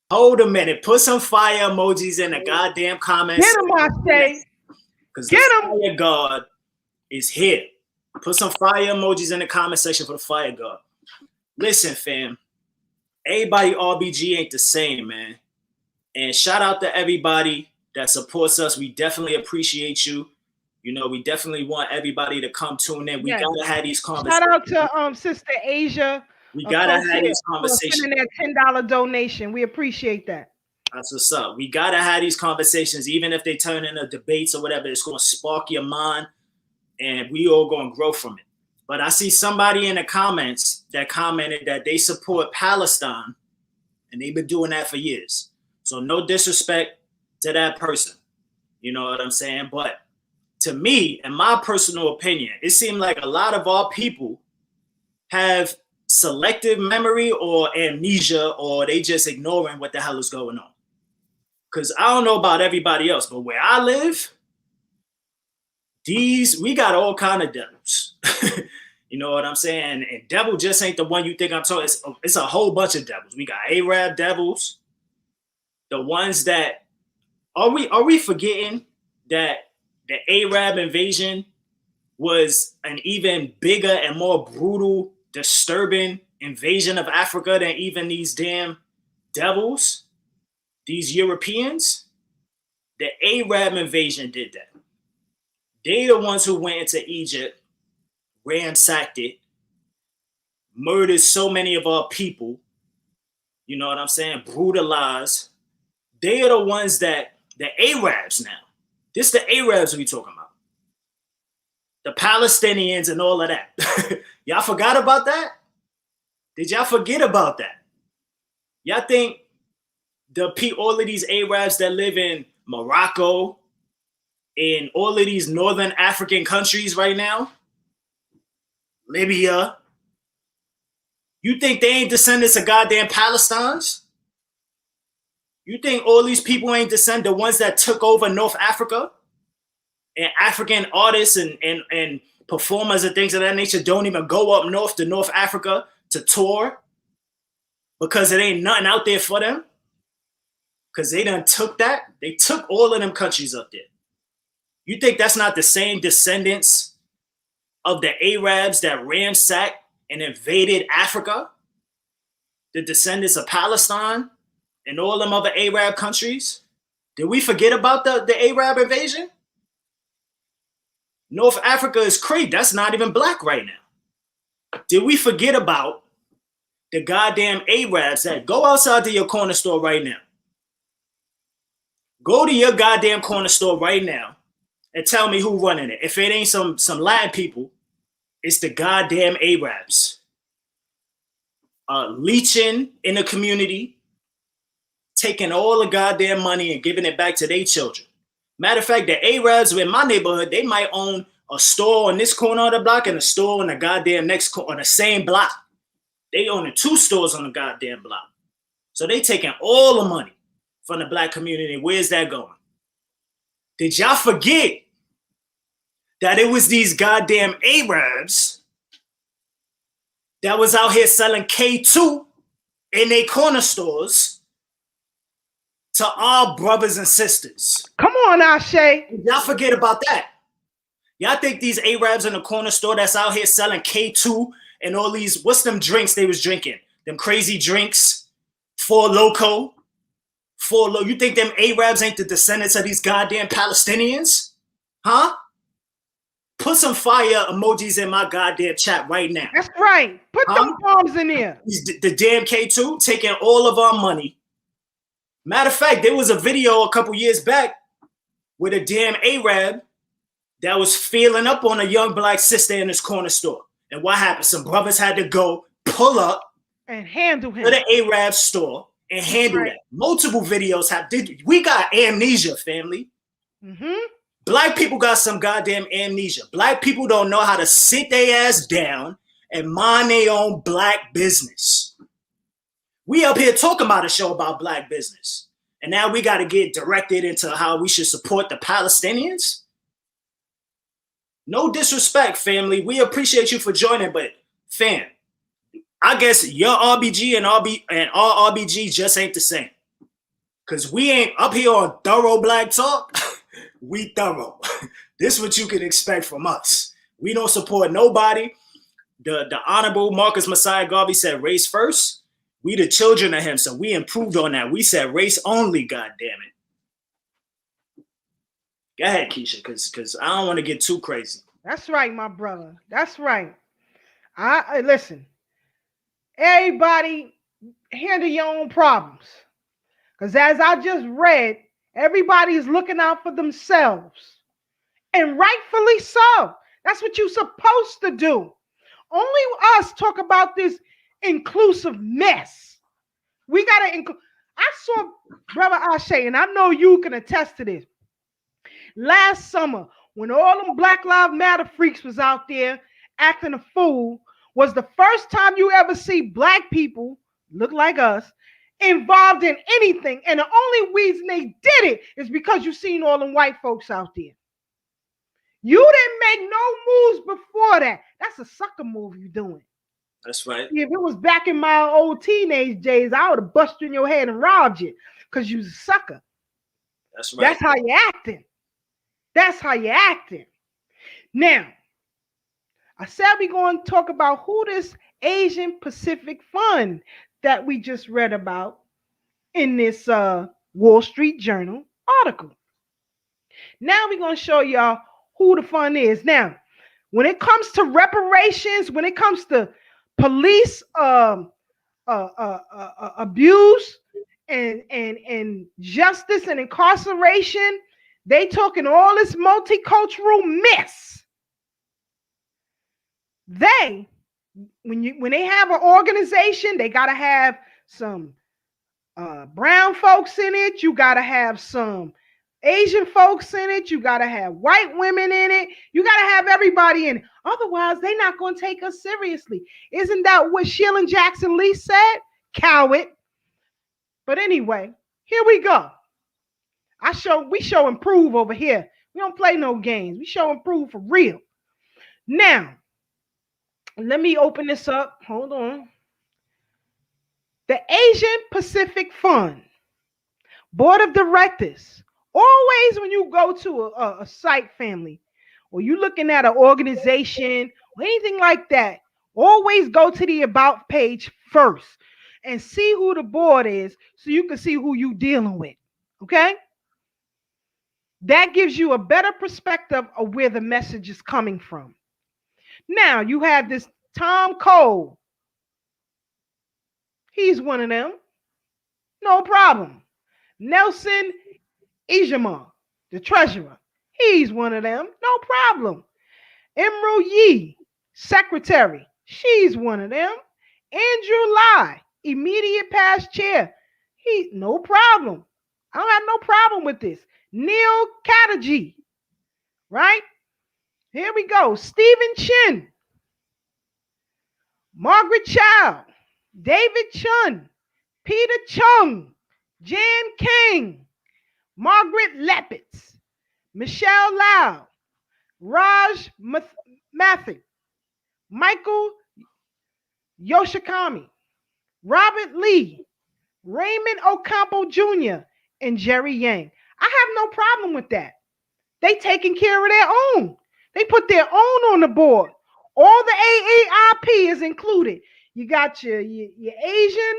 Hold a minute. Put some fire emojis in the goddamn comments. Get him, I say. Because the fire god is here. Put some fire emojis in the comment section for the fire god. Listen, fam. Everybody RBG ain't the same, man. And shout out to everybody that supports us. We definitely appreciate you. You know, we definitely want everybody to come tune in. We gotta have these conversations. Shout out to Sister Asia. We gotta have these conversations. Sending that $10 donation. We appreciate that. That's what's up. We gotta have these conversations, even if they turn into debates or whatever. It's gonna spark your mind, and we all gonna grow from it. But I see somebody in the comments that commented that they support Palestine, and they've been doing that for years. So no disrespect to that person. You know what I'm saying? But to me, in my personal opinion, it seemed like a lot of our people have selective memory or amnesia, or they just ignoring what the hell is going on. Because I don't know about everybody else, but where I live, we got all kind of devils. You know what I'm saying? And devil just ain't the one you think I'm talking. It's a whole bunch of devils. We got Arab devils, the ones that are we forgetting that the Arab invasion was an even bigger and more brutal, disturbing invasion of Africa than even these damn devils, these Europeans? The Arab invasion did that. They the ones who went into Egypt, ransacked it, murdered so many of our people, you know what I'm saying, brutalized. They are the ones that, the Arabs now, this the Arabs we talking about. The Palestinians and all of that. Y'all forgot about that? Did y'all forget about that? Y'all think all of these Arabs that live in Morocco, in all of these northern African countries right now, Libya, you think they ain't descendants of goddamn Palestinians? You think all these people ain't the ones that took over North Africa? And African artists and performers and things of that nature don't even go up north to North Africa to tour because it ain't nothing out there for them? Because they done took that? They took all of them countries up there. You think that's not the same descendants of the Arabs that ransacked and invaded Africa? The descendants of Palestine and all them other Arab countries? Did we forget about the Arab invasion? North Africa is crazy. That's not even black right now. Did we forget about the goddamn Arabs that go outside to your corner store right now? Go to your goddamn corner store right now and tell me who running it. If it ain't some Latin people, it's the goddamn Arabs. Leeching in the community, taking all the goddamn money and giving it back to their children. Matter of fact, the Arabs in my neighborhood, they might own a store on this corner of the block and a store on the goddamn next corner, on the same block. They own 2 stores on the goddamn block. So they taking all the money from the black community. Where's that going? Did y'all forget that it was these goddamn Arabs that was out here selling K2 in their corner stores to our brothers and sisters? Come on, Ashe. Y'all forget about that. Y'all think these Arabs in the corner store that's out here selling K2 and all these, what's them drinks they was drinking? Them crazy drinks, Four Loko. You think them Arabs ain't the descendants of these goddamn Palestinians? Huh? Put some fire emojis in my goddamn chat right now. That's right. Put them bombs in there. The damn K2 taking all of our money. Matter of fact, there was a video a couple years back with a damn Arab that was feeling up on a young black sister in his corner store. And what happened? Some brothers had to go pull up and handle him to the Arab store and handle that. Multiple videos we got amnesia, family. Mm-hmm. Black people got some goddamn amnesia. Black people don't know how to sit their ass down and mind their own black business. We up here talking about a show about black business. And now we got to get directed into how we should support the Palestinians? No disrespect, family. We appreciate you for joining, but fam, I guess your RBG and our RBG just ain't the same. Because we ain't up here on Thorough Black Talk. We thorough. This is what you can expect from us. We don't support nobody. The Honorable Marcus Messiah Garvey said race first. We the children of him, so we improved on that. We said race only, God damn it. Go ahead, Keisha, because I don't want to get too crazy. That's right, my brother. That's right. I listen. Everybody handle your own problems. Because as I just read, everybody is looking out for themselves. And rightfully so. That's what you're supposed to do. Only us talk about this inclusive mess. We got to include. I saw Brother Ashe, and I know you can attest to this. Last summer, when all them Black Lives Matter freaks was out there acting a fool, was the first time you ever see black people look like us involved in anything. And the only reason they did it is because you seen all them white folks out there. You didn't make no moves before that. That's a sucker move you doing. That's right. If it was back in my old teenage days, I would have busted in your head and robbed you because you was a sucker. That's right. That's how you acting. That's how you acting. Now, I said we're going to talk about who this Asian Pacific Fund that we just read about in this Wall Street Journal article. Now we're going to show y'all who the fund is. Now, when it comes to reparations, when it comes to police abuse and justice and incarceration, they talking all this multicultural mess. When they have an organization, they got to have some brown folks in it. You got to have some Asian folks in it. You got to have white women in it. You got to have everybody in it. Otherwise, they're not going to take us seriously. Isn't that what Sheila Jackson Lee said? Coward. But anyway, here we go. We show and prove over here. We don't play no games. We show and prove for real. Now, let me open this up. Hold on. The Asian Pacific Fund Board of Directors. Always when you go to a site, family, or you looking at an organization or anything like that, always go to the About page first and see who the board is so you can see who you dealing with. Okay? That gives you a better perspective of where the message is coming from. Now, you have this Tom Cole. He's one of them. No problem. Nelson Ijama, the treasurer. He's one of them. No problem. Emerald Yee, secretary. She's one of them. Andrew Lai, immediate past chair. No problem. I don't have no problem with this. Neil Chatterjee, right? Here we go. Stephen Chin, Margaret Chow, David Chun, Peter Chung, Jan King, Margaret Lepitz, Michelle Lau, Raj Mathur, Michael Yoshikami, Robert Lee, Raymond Ocampo Jr., and Jerry Yang. I have no problem with that. They taking care of their own. They put their own on the board. All the AARP is included. You got your Asian,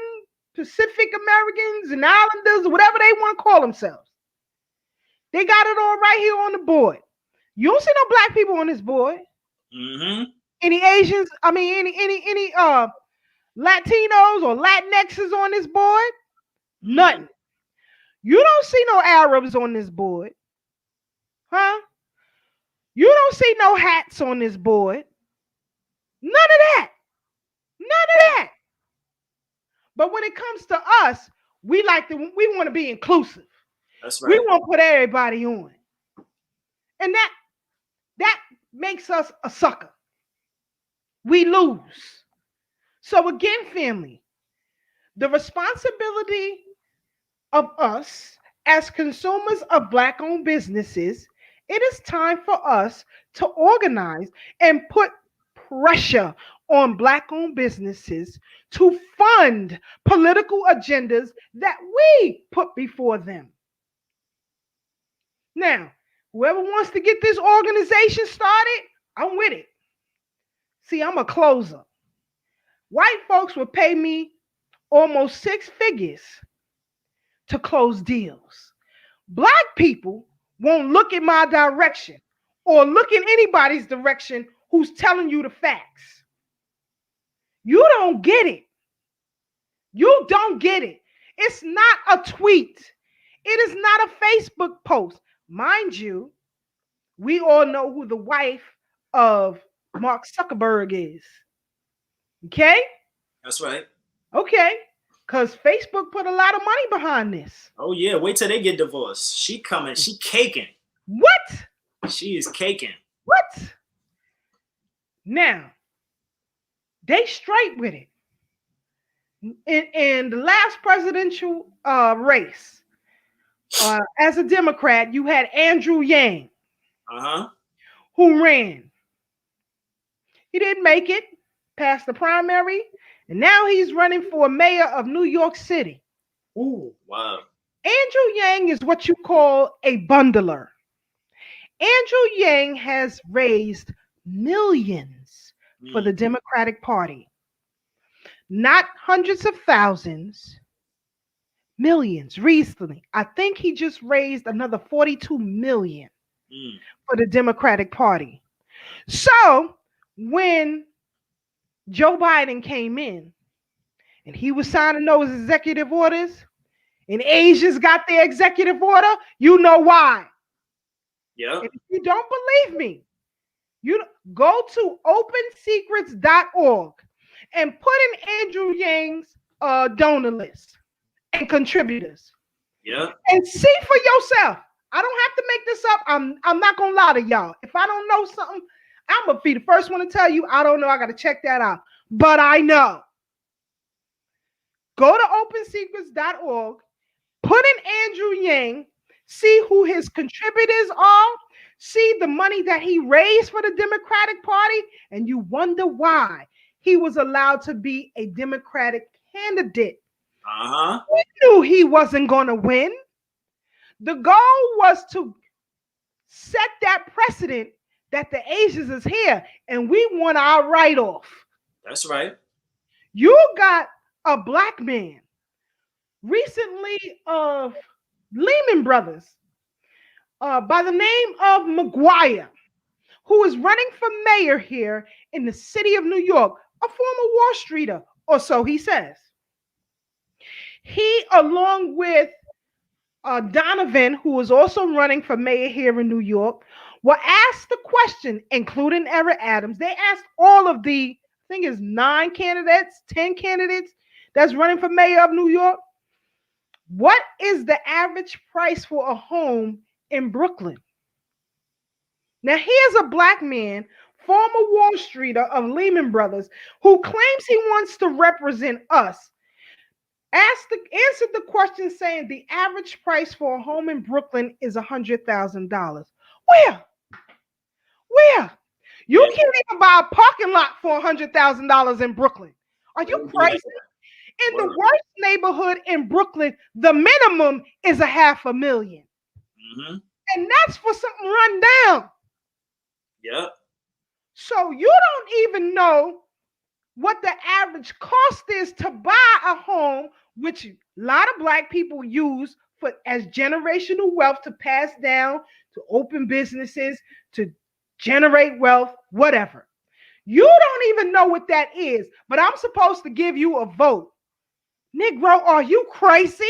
Pacific Americans, and Islanders, whatever they want to call themselves. They got it all right here on the board. You don't see no black people on this board. Mm-hmm. Any Asians? I mean, any Latinos or Latinxes on this board? Nothing. You don't see no Arabs on this board. Huh? You don't see no hats on this board. None of that. None of that. But when it comes to us, we want to be inclusive. That's right. We want to put everybody on. And that makes us a sucker. We lose. So again, family, the responsibility of us as consumers of Black-owned businesses, it is time for us to organize and put pressure on Black-owned businesses to fund political agendas that we put before them. Now, whoever wants to get this organization started, I'm with it. See, I'm a closer. White folks would pay me almost 6 figures to close deals. Black people won't look in my direction or look in anybody's direction who's telling you the facts. You don't get it. You don't get it. It's not a tweet. It is not a Facebook post. Mind you, we all know who the wife of Mark Zuckerberg is. Okay? That's right. Okay. Because Facebook put a lot of money behind this. Oh yeah, wait till they get divorced. She coming. She caking. What? She is caking. What? Now, they straight with it. In the last presidential race, as a Democrat, you had Andrew Yang, who ran. He didn't make it past the primary, and now he's running for mayor of New York City. Ooh, wow. Andrew Yang is what you call a bundler. Andrew Yang has raised millions for the Democratic Party. Not hundreds of thousands, millions recently. I think he just raised another 42 million for the Democratic Party. So when Joe Biden came in and he was signing those executive orders, and Asians got their executive order, you know why. Yeah. If you don't believe me, you go to opensecrets.org and put in Andrew Yang's donor list and contributors. Yeah. And see for yourself. I don't have to make this up. I'm not gonna lie to y'all. If I don't know something, I'm gonna be the first one to tell you I don't know. I gotta check that out. But I know. Go to opensecrets.org, put in Andrew Yang, see who his contributors are, see the money that he raised for the Democratic Party, and you wonder why he was allowed to be a Democratic candidate. He knew he wasn't going to win. The goal was to set that precedent that the Asians is here, and we want our write-off. That's right. You got a black man recently of Lehman Brothers by the name of McGuire, who is running for mayor here in the city of New York, a former Wall Streeter, or so he says. He, along with Donovan, who is also running for mayor here in New York, were asked the question, including Eric Adams. They asked all of the, I think it's 9 candidates, 10 candidates that's running for mayor of New York. What is the average price for a home in Brooklyn? Now, here's a black man, former Wall Streeter of Lehman Brothers, who claims he wants to represent us. Answered the question saying the average price for a home in Brooklyn is $100,000. Where? You can't even buy a parking lot for $100,000 in Brooklyn. Are you crazy? In the worst neighborhood in Brooklyn, the minimum is $500,000. And that's for something run down. Yep. So you don't even know what the average cost is to buy a home, which a lot of black people use for as generational wealth to pass down, to open businesses, to generate wealth, whatever. You don't even know what that is, but I'm supposed to give you a vote. Negro, are you crazy?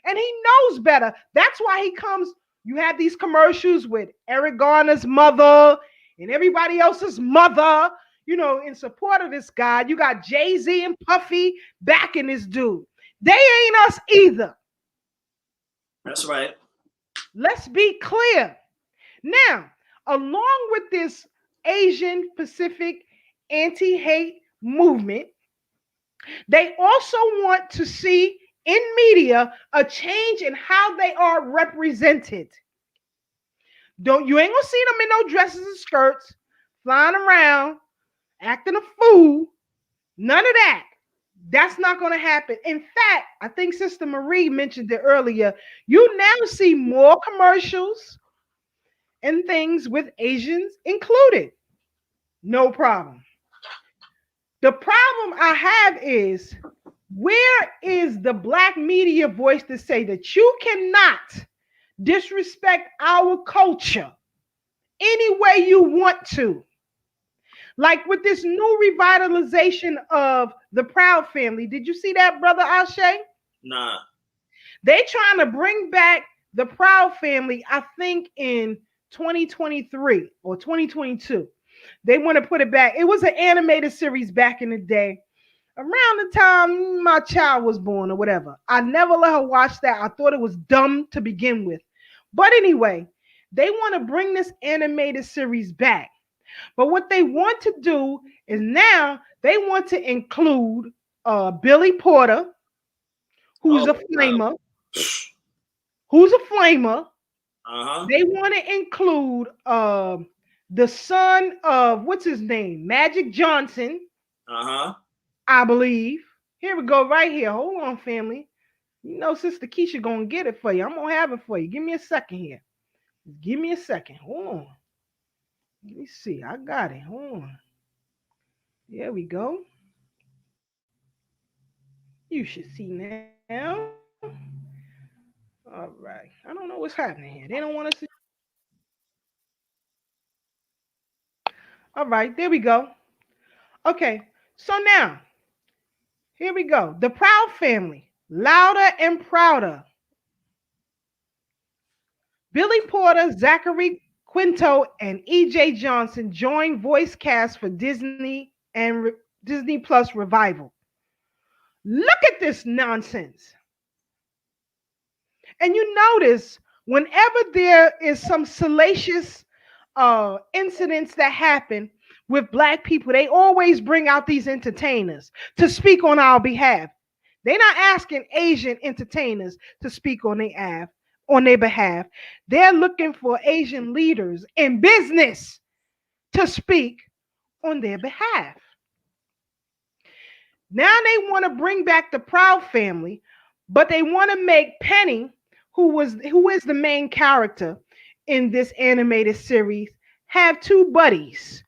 And he knows better. That's why he comes. You have these commercials with Eric Garner's mother and everybody else's mother, you know, in support of this guy. You got Jay-Z and Puffy backing this dude. They ain't us either. That's right. Let's be clear. Now, along with this Asian Pacific anti-hate movement, they also want to see in media a change in how they are represented. You ain't gonna see them in no dresses and skirts, flying around, acting a fool. None of that. That's not going to happen. In fact, I think Sister Marie mentioned it earlier. You now see more commercials and things with Asians included. No problem. The problem I have is, where is the black media voice to say that you cannot disrespect our culture any way you want to? Like with this new revitalization of the Proud Family. Did you see that, Brother Ashe? Nah. They trying to bring back the Proud Family, I think in 2023 or 2022. They want to put it back. It was an animated series back in the day, around the time my child was born or whatever. I never let her watch that. I thought it was dumb to begin with. But anyway, they want to bring this animated series back. But what they want to do is now they want to include Billy Porter, who's a flamer. Who's a flamer. They want to include the son of, what's his name? Magic Johnson. I believe. Here we go right here. Hold on, family. You know, Sister Keisha gonna get it for you. I'm gonna have it for you. Give me a second here. Give me a second. Hold on. Let me see. I got it. Hold on. There we go. You should see now. All right. I don't know what's happening here. They don't want to see. All right. There we go. Okay. So now, here we go. The Proud Family. Louder and Prouder. Billy Porter, Zachary Quinto, and E.J. Johnson joined voice cast for Disney and Disney Plus revival. Look at this nonsense. And you notice whenever there is some salacious incidents that happen with Black people, they always bring out these entertainers to speak on our behalf. They're not asking Asian entertainers to speak on their behalf. They're looking for Asian leaders in business to speak on their behalf. Now they want to bring back the Proud Family, but they want to make Penny, who is the main character in this animated series, have two buddies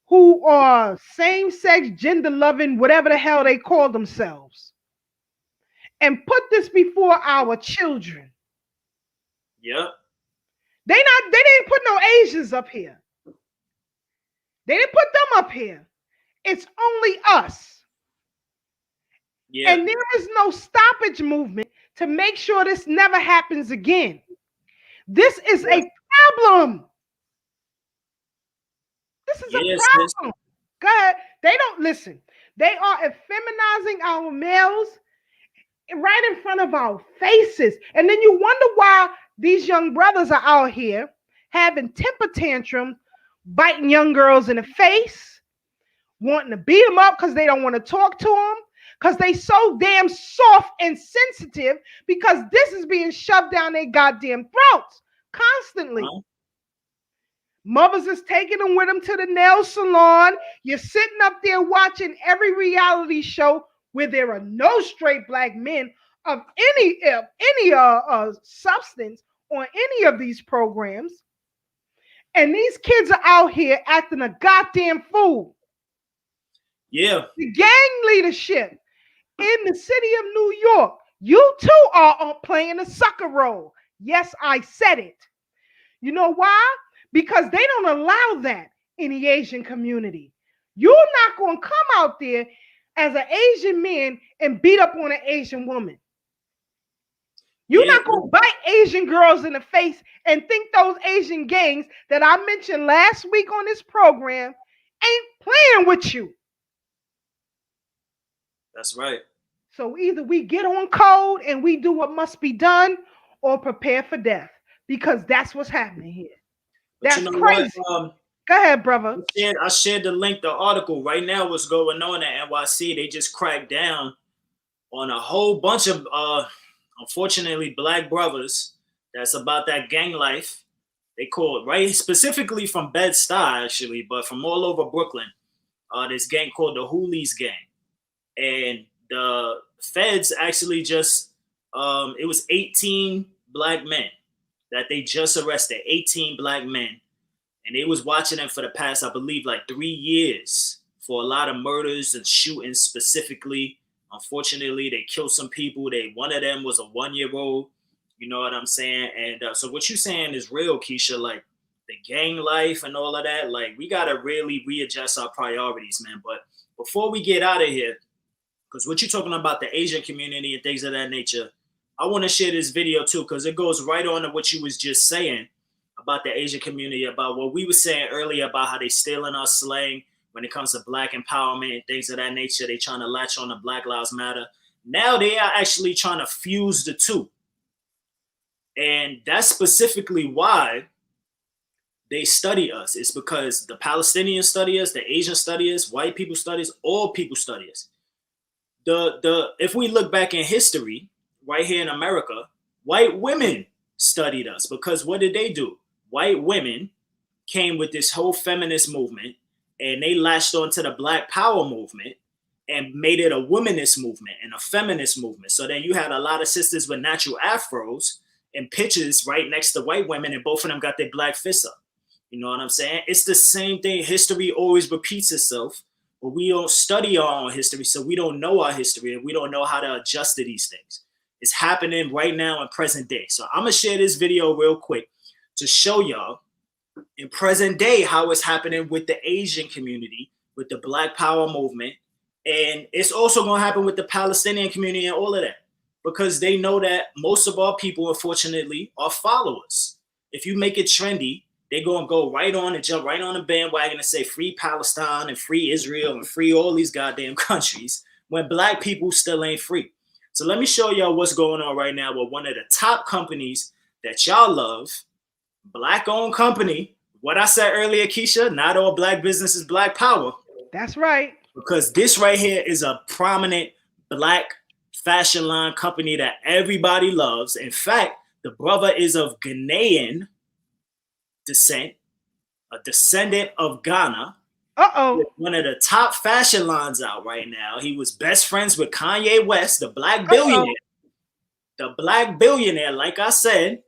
who are same-sex, gender-loving, whatever the hell they call themselves, and put this before our children. Yep. They didn't put no Asians up here. They didn't put them up here. It's only us. Yeah. And there is no stoppage movement to make sure this never happens again. This is a problem. This is a problem. Go ahead. They don't listen. They are effeminizing our males right in front of our faces. And then you wonder why these young brothers are out here having temper tantrums, biting young girls in the face, wanting to beat them up because they don't want to talk to them, because they so damn soft and sensitive, because this is being shoved down their goddamn throats constantly. Mothers is taking them with them to the nail salon. You're sitting up there watching every reality show where there are no straight Black men of any substance on any of these programs. And these kids are out here acting a goddamn fool. Yeah. The gang leadership in the city of New York, you too are playing a sucker role. Yes, I said it. You know why? Because they don't allow that in the Asian community. You're not going to come out there as an Asian man and beat up on an Asian woman. You're not going to bite Asian girls in the face and think those Asian gangs that I mentioned last week on this program ain't playing with you. That's right. So either we get on code and we do what must be done, or prepare for death, because that's what's happening here. That's crazy. Go ahead, brother. I shared the link, the article. Right now, what's going on at NYC, they just cracked down on a whole bunch of, unfortunately, Black brothers that's about that gang life. They call it, right? Specifically from Bed-Stuy, actually, but from all over Brooklyn. This gang called the Hoolies Gang. And the feds actually just, it was 18 Black men that they just arrested, 18 Black men. And they was watching them for the past, I believe, like 3 years for a lot of murders and shootings specifically. Unfortunately, they killed some people. One of them was a 1-year-old. You know what I'm saying? And so what you're saying is real, Keisha. Like, the gang life and all of that. Like, we got to really readjust our priorities, man. But before we get out of here, because what you're talking about, the Asian community and things of that nature, I want to share this video too, because it goes right on to what you was just saying about the Asian community, about what we were saying earlier about how they stealing our slang when it comes to Black empowerment and things of that nature. They trying to latch on to Black Lives Matter. Now they are actually trying to fuse the two. And that's specifically why they study us. It's because the Palestinians study us, the Asians study us, white people study us, all people study us. If we look back in history, right here in America, white women studied us, because what did they do? White women came with this whole feminist movement, and they latched onto the Black Power movement and made it a womanist movement and a feminist movement. So then you had a lot of sisters with natural afros and pictures right next to white women, and both of them got their black fists up. You know what I'm saying? It's the same thing. History always repeats itself, but we don't study our own history, so we don't know our history, and we don't know how to adjust to these things. It's happening right now in present day. So I'm going to share this video real quick to show y'all in present day how it's happening with the Asian community, with the Black Power movement. And it's also going to happen with the Palestinian community and all of that, because they know that most of our people, unfortunately, are followers. If you make it trendy, they're going to go right on and jump right on the bandwagon and say free Palestine and free Israel and free all these goddamn countries, when Black people still ain't free. So let me show y'all what's going on right now with one of the top companies that y'all love, Black-owned company. What I said earlier, Keisha, not all Black business is Black power. That's right. Because this right here is a prominent Black fashion line company that everybody loves. In fact, the brother is of Ghanaian descent, a descendant of Ghana. One of the top fashion lines out right now. He was best friends with Kanye West, the Black billionaire. The Black billionaire, like I said,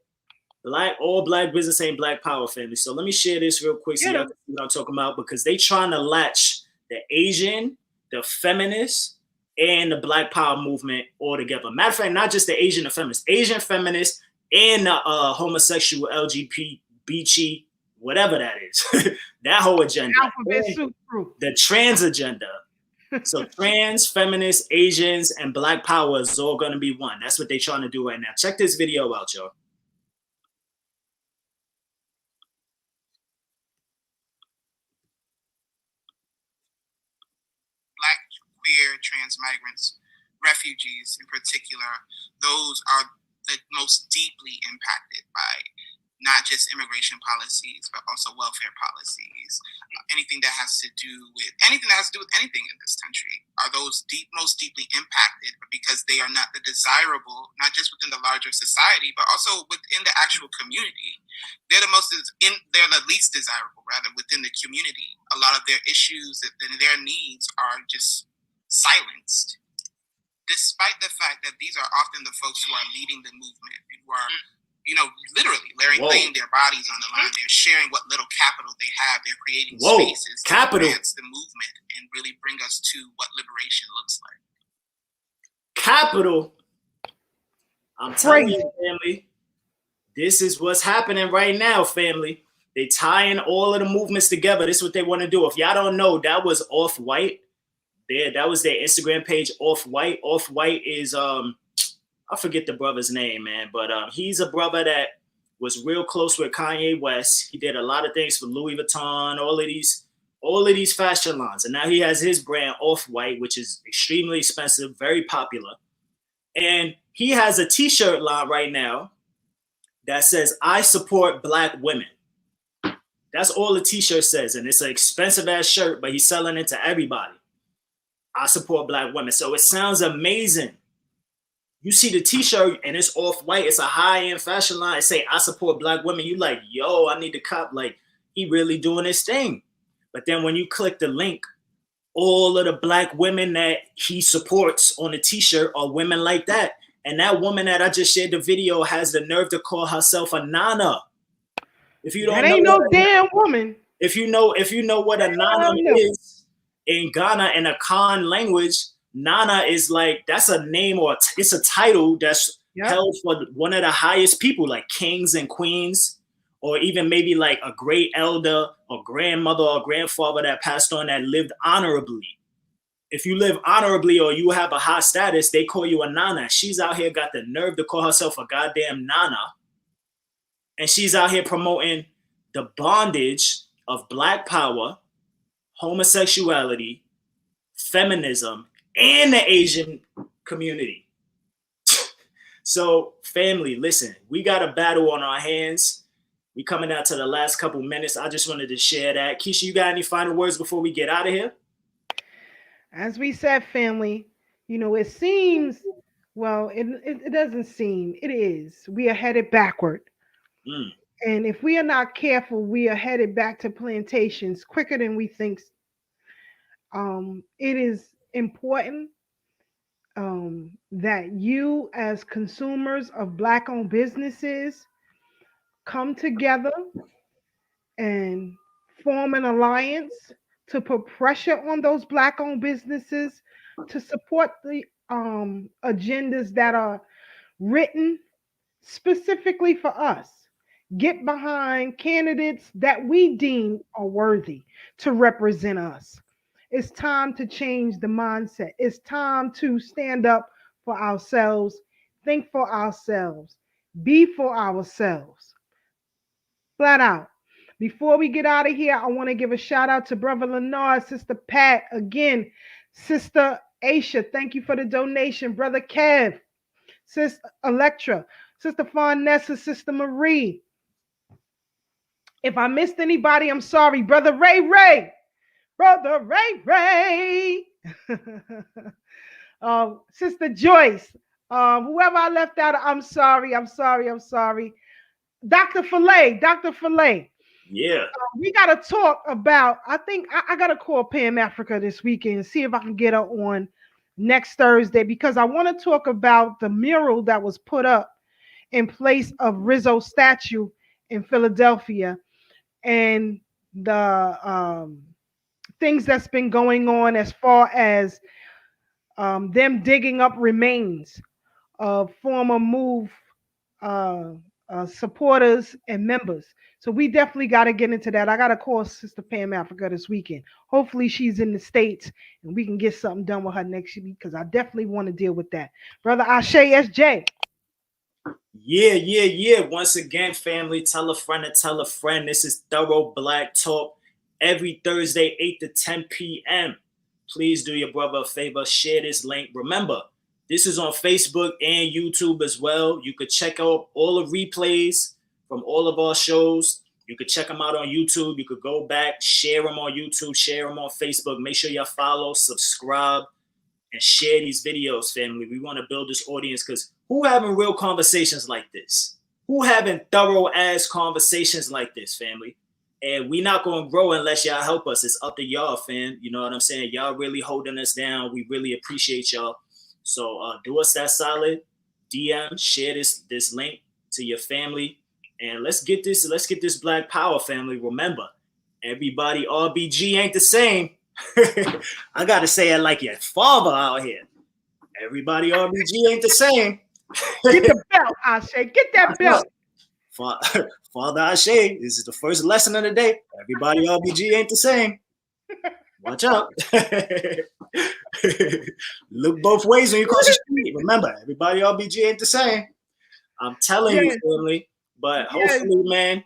all Black business ain't Black power, family. So let me share this real quick so y'all can see what I'm talking about, because they trying to latch the Asian, the feminist, and the Black Power movement all together. Matter of fact, not just the Asian, the feminist, Asian feminist, and the homosexual LGBT, whatever that is, that whole agenda, the trans agenda. So trans, feminists, Asians, and Black power is all going to be one. That's what they're trying to do right now. Check this video out, y'all. Black, queer, trans migrants, refugees in particular, those are the most deeply impacted by not just immigration policies, but also welfare policies. Anything that has to do with anything in this country are those most deeply impacted, because they are not the desirable, not just within the larger society, but also within the actual community. They're the least desirable, rather, within the community. A lot of their issues and their needs are just silenced, despite the fact that these are often the folks who are leading the movement, who are, literally laying their bodies on the line. They're sharing what little capital they have. They're creating spaces to advance the movement and really bring us to what liberation looks like. Capital. I'm telling you, family, this is what's happening right now, family. They tying all of the movements together. This is what they want to do. If y'all don't know, that was Off-White. That was their Instagram page, Off-White. Off-White is I forget the brother's name, man, but he's a brother that was real close with Kanye West. He did a lot of things for Louis Vuitton, all of these fashion lines, and now he has his brand Off-White, which is extremely expensive, very popular. And he has a T-shirt line right now that says, "I support Black women." That's all the T-shirt says, and it's an expensive ass shirt, but he's selling it to everybody. I support Black women. So it sounds amazing. You see the T-shirt and it's Off-White. It's a high-end fashion line. It say, "I support Black women." You like, yo, I need to cop. Like, he really doing his thing. But then when you click the link, all of the Black women that he supports on the T-shirt are women like that. And that woman that I just shared the video has the nerve to call herself a Nana. If you don't that ain't no damn woman. If you know what a Nana is in Ghana in a Khan language, Nana is like, that's a name, or it's a title that's held for one of the highest people, like kings and queens, or even maybe like a great elder or grandmother or grandfather that passed on that lived honorably. If you live honorably or you have a high status, they call you a nana. She's out here got the nerve to call herself a goddamn nana. And she's out here promoting the bondage of Black power, homosexuality, feminism, and the Asian community. So, family, listen, we got a battle on our hands. We coming out to the last couple minutes. I just wanted to share that. Keisha, you got any final words before we get out of here? As we said, family, it seems, well, it doesn't seem, it is. We are headed backward. And if we are not careful, we are headed back to plantations quicker than we think. It is important that you, as consumers of Black-owned businesses, come together and form an alliance to put pressure on those Black-owned businesses to support the agendas that are written specifically for us. Get behind candidates that we deem are worthy to represent us. It's time to change the mindset. It's time to stand up for ourselves, think for ourselves, be for ourselves. Flat out. Before we get out of here, I want to give a shout out to Brother Leonard, Sister Pat, again, Sister Aisha, thank you for the donation. Brother Kev, Sister Electra, Sister Farnessa, Sister Marie. If I missed anybody, I'm sorry. Brother Ray. Brother Ray. Sister Joyce. Whoever I left out, I'm sorry. Dr. Filet. Yeah. We got to talk about, I think I got to call Pam Africa this weekend and see if I can get her on next Thursday, because I want to talk about the mural that was put up in place of Rizzo's statue in Philadelphia and the things that's been going on as far as them digging up remains of former MOVE supporters and members. So we definitely got to get into that. I got to call Sister Pam Africa this weekend. Hopefully she's in the States and we can get something done with her next week, because I definitely want to deal with that. Brother Ashe SJ. Yeah. Once again, family, tell a friend to tell a friend. This is Thorough Black Talk every Thursday, 8 to 10 p.m. Please do your brother a favor. Share this link. Remember, this is on Facebook and YouTube as well. You could check out all the replays from all of our shows. You could check them out on YouTube. You could go back, share them on YouTube, share them on Facebook. Make sure y'all follow, subscribe, and share these videos, family. We want to build this audience, because who having real conversations like this? Who having thorough ass conversations like this, family? And we not going to grow unless y'all help us. It's up to y'all, fam. You know what I'm saying? Y'all really holding us down. We really appreciate y'all. So do us that solid. DM, share this link to your family. And let's get this Black Power, family. Remember, everybody RBG ain't the same. I got to say it like your father out here. Everybody RBG ain't the same. Get the belt, Ashe. Get that belt. Father Ashe, this is the first lesson of the day. Everybody RBG ain't the same. Watch out. Look both ways when you cross the street. Remember, everybody RBG ain't the same. I'm telling you, family. But hopefully, man,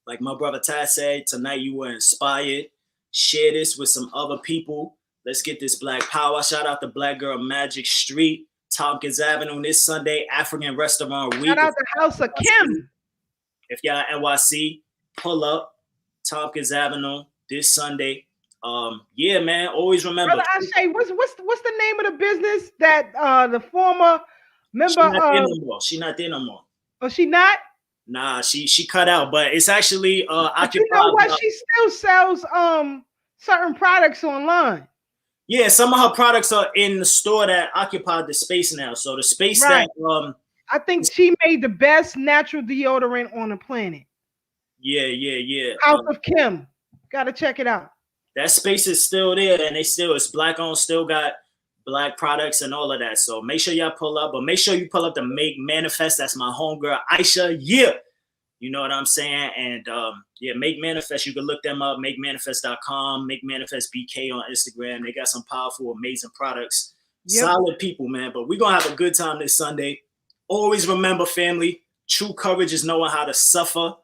like my brother Ty said, tonight you were inspired. Share this with some other people. Let's get this Black Power. Shout out to Black Girl Magic Street, Tompkins Avenue this Sunday, African Restaurant Week. Shout out to House of Kim. If y'all NYC, pull up Tompkins Avenue this Sunday. Yeah, man. Always remember. Brother Ashe, what's the name of the business that the former member? She's not there no more. Oh, she not? Nah, she cut out, but it's actually But you know what? She still sells certain products online. Yeah, some of her products are in the store that occupied the space now. So the space that I think she made the best natural deodorant on the planet. Yeah. House of Kim. Gotta check it out. That space is still there, and it's Black owned, still got Black products and all of that. So make sure y'all pull up, but make sure you pull up to Make Manifest. That's my homegirl, Aisha. Yeah. You know what I'm saying? And yeah, Make Manifest, you can look them up, makemanifest.com, Make Manifest BK on Instagram. They got some powerful, amazing products. Yep. Solid people, man. But we're going to have a good time this Sunday. Always remember, family, true courage is knowing how to suffer.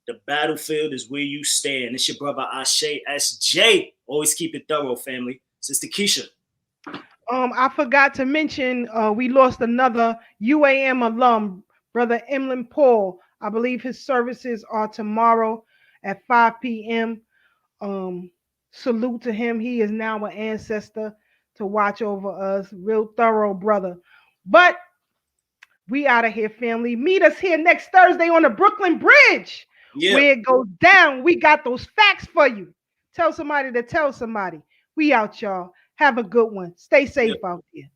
The battlefield is where you stand. It's your brother Ashe SJ. Always keep it thorough, family. Sister Keisha. I forgot to mention we lost another UAM alum, Brother Emlyn Paul. I believe his services are tomorrow at 5 p.m. Salute to him. He is now an ancestor to watch over us. Real thorough brother. But we out of here, family. Meet us here next Thursday on the Brooklyn Bridge. Yeah. Where it goes down. We got those facts for you. Tell somebody to tell somebody. We out, y'all. Have a good one. Stay safe out there.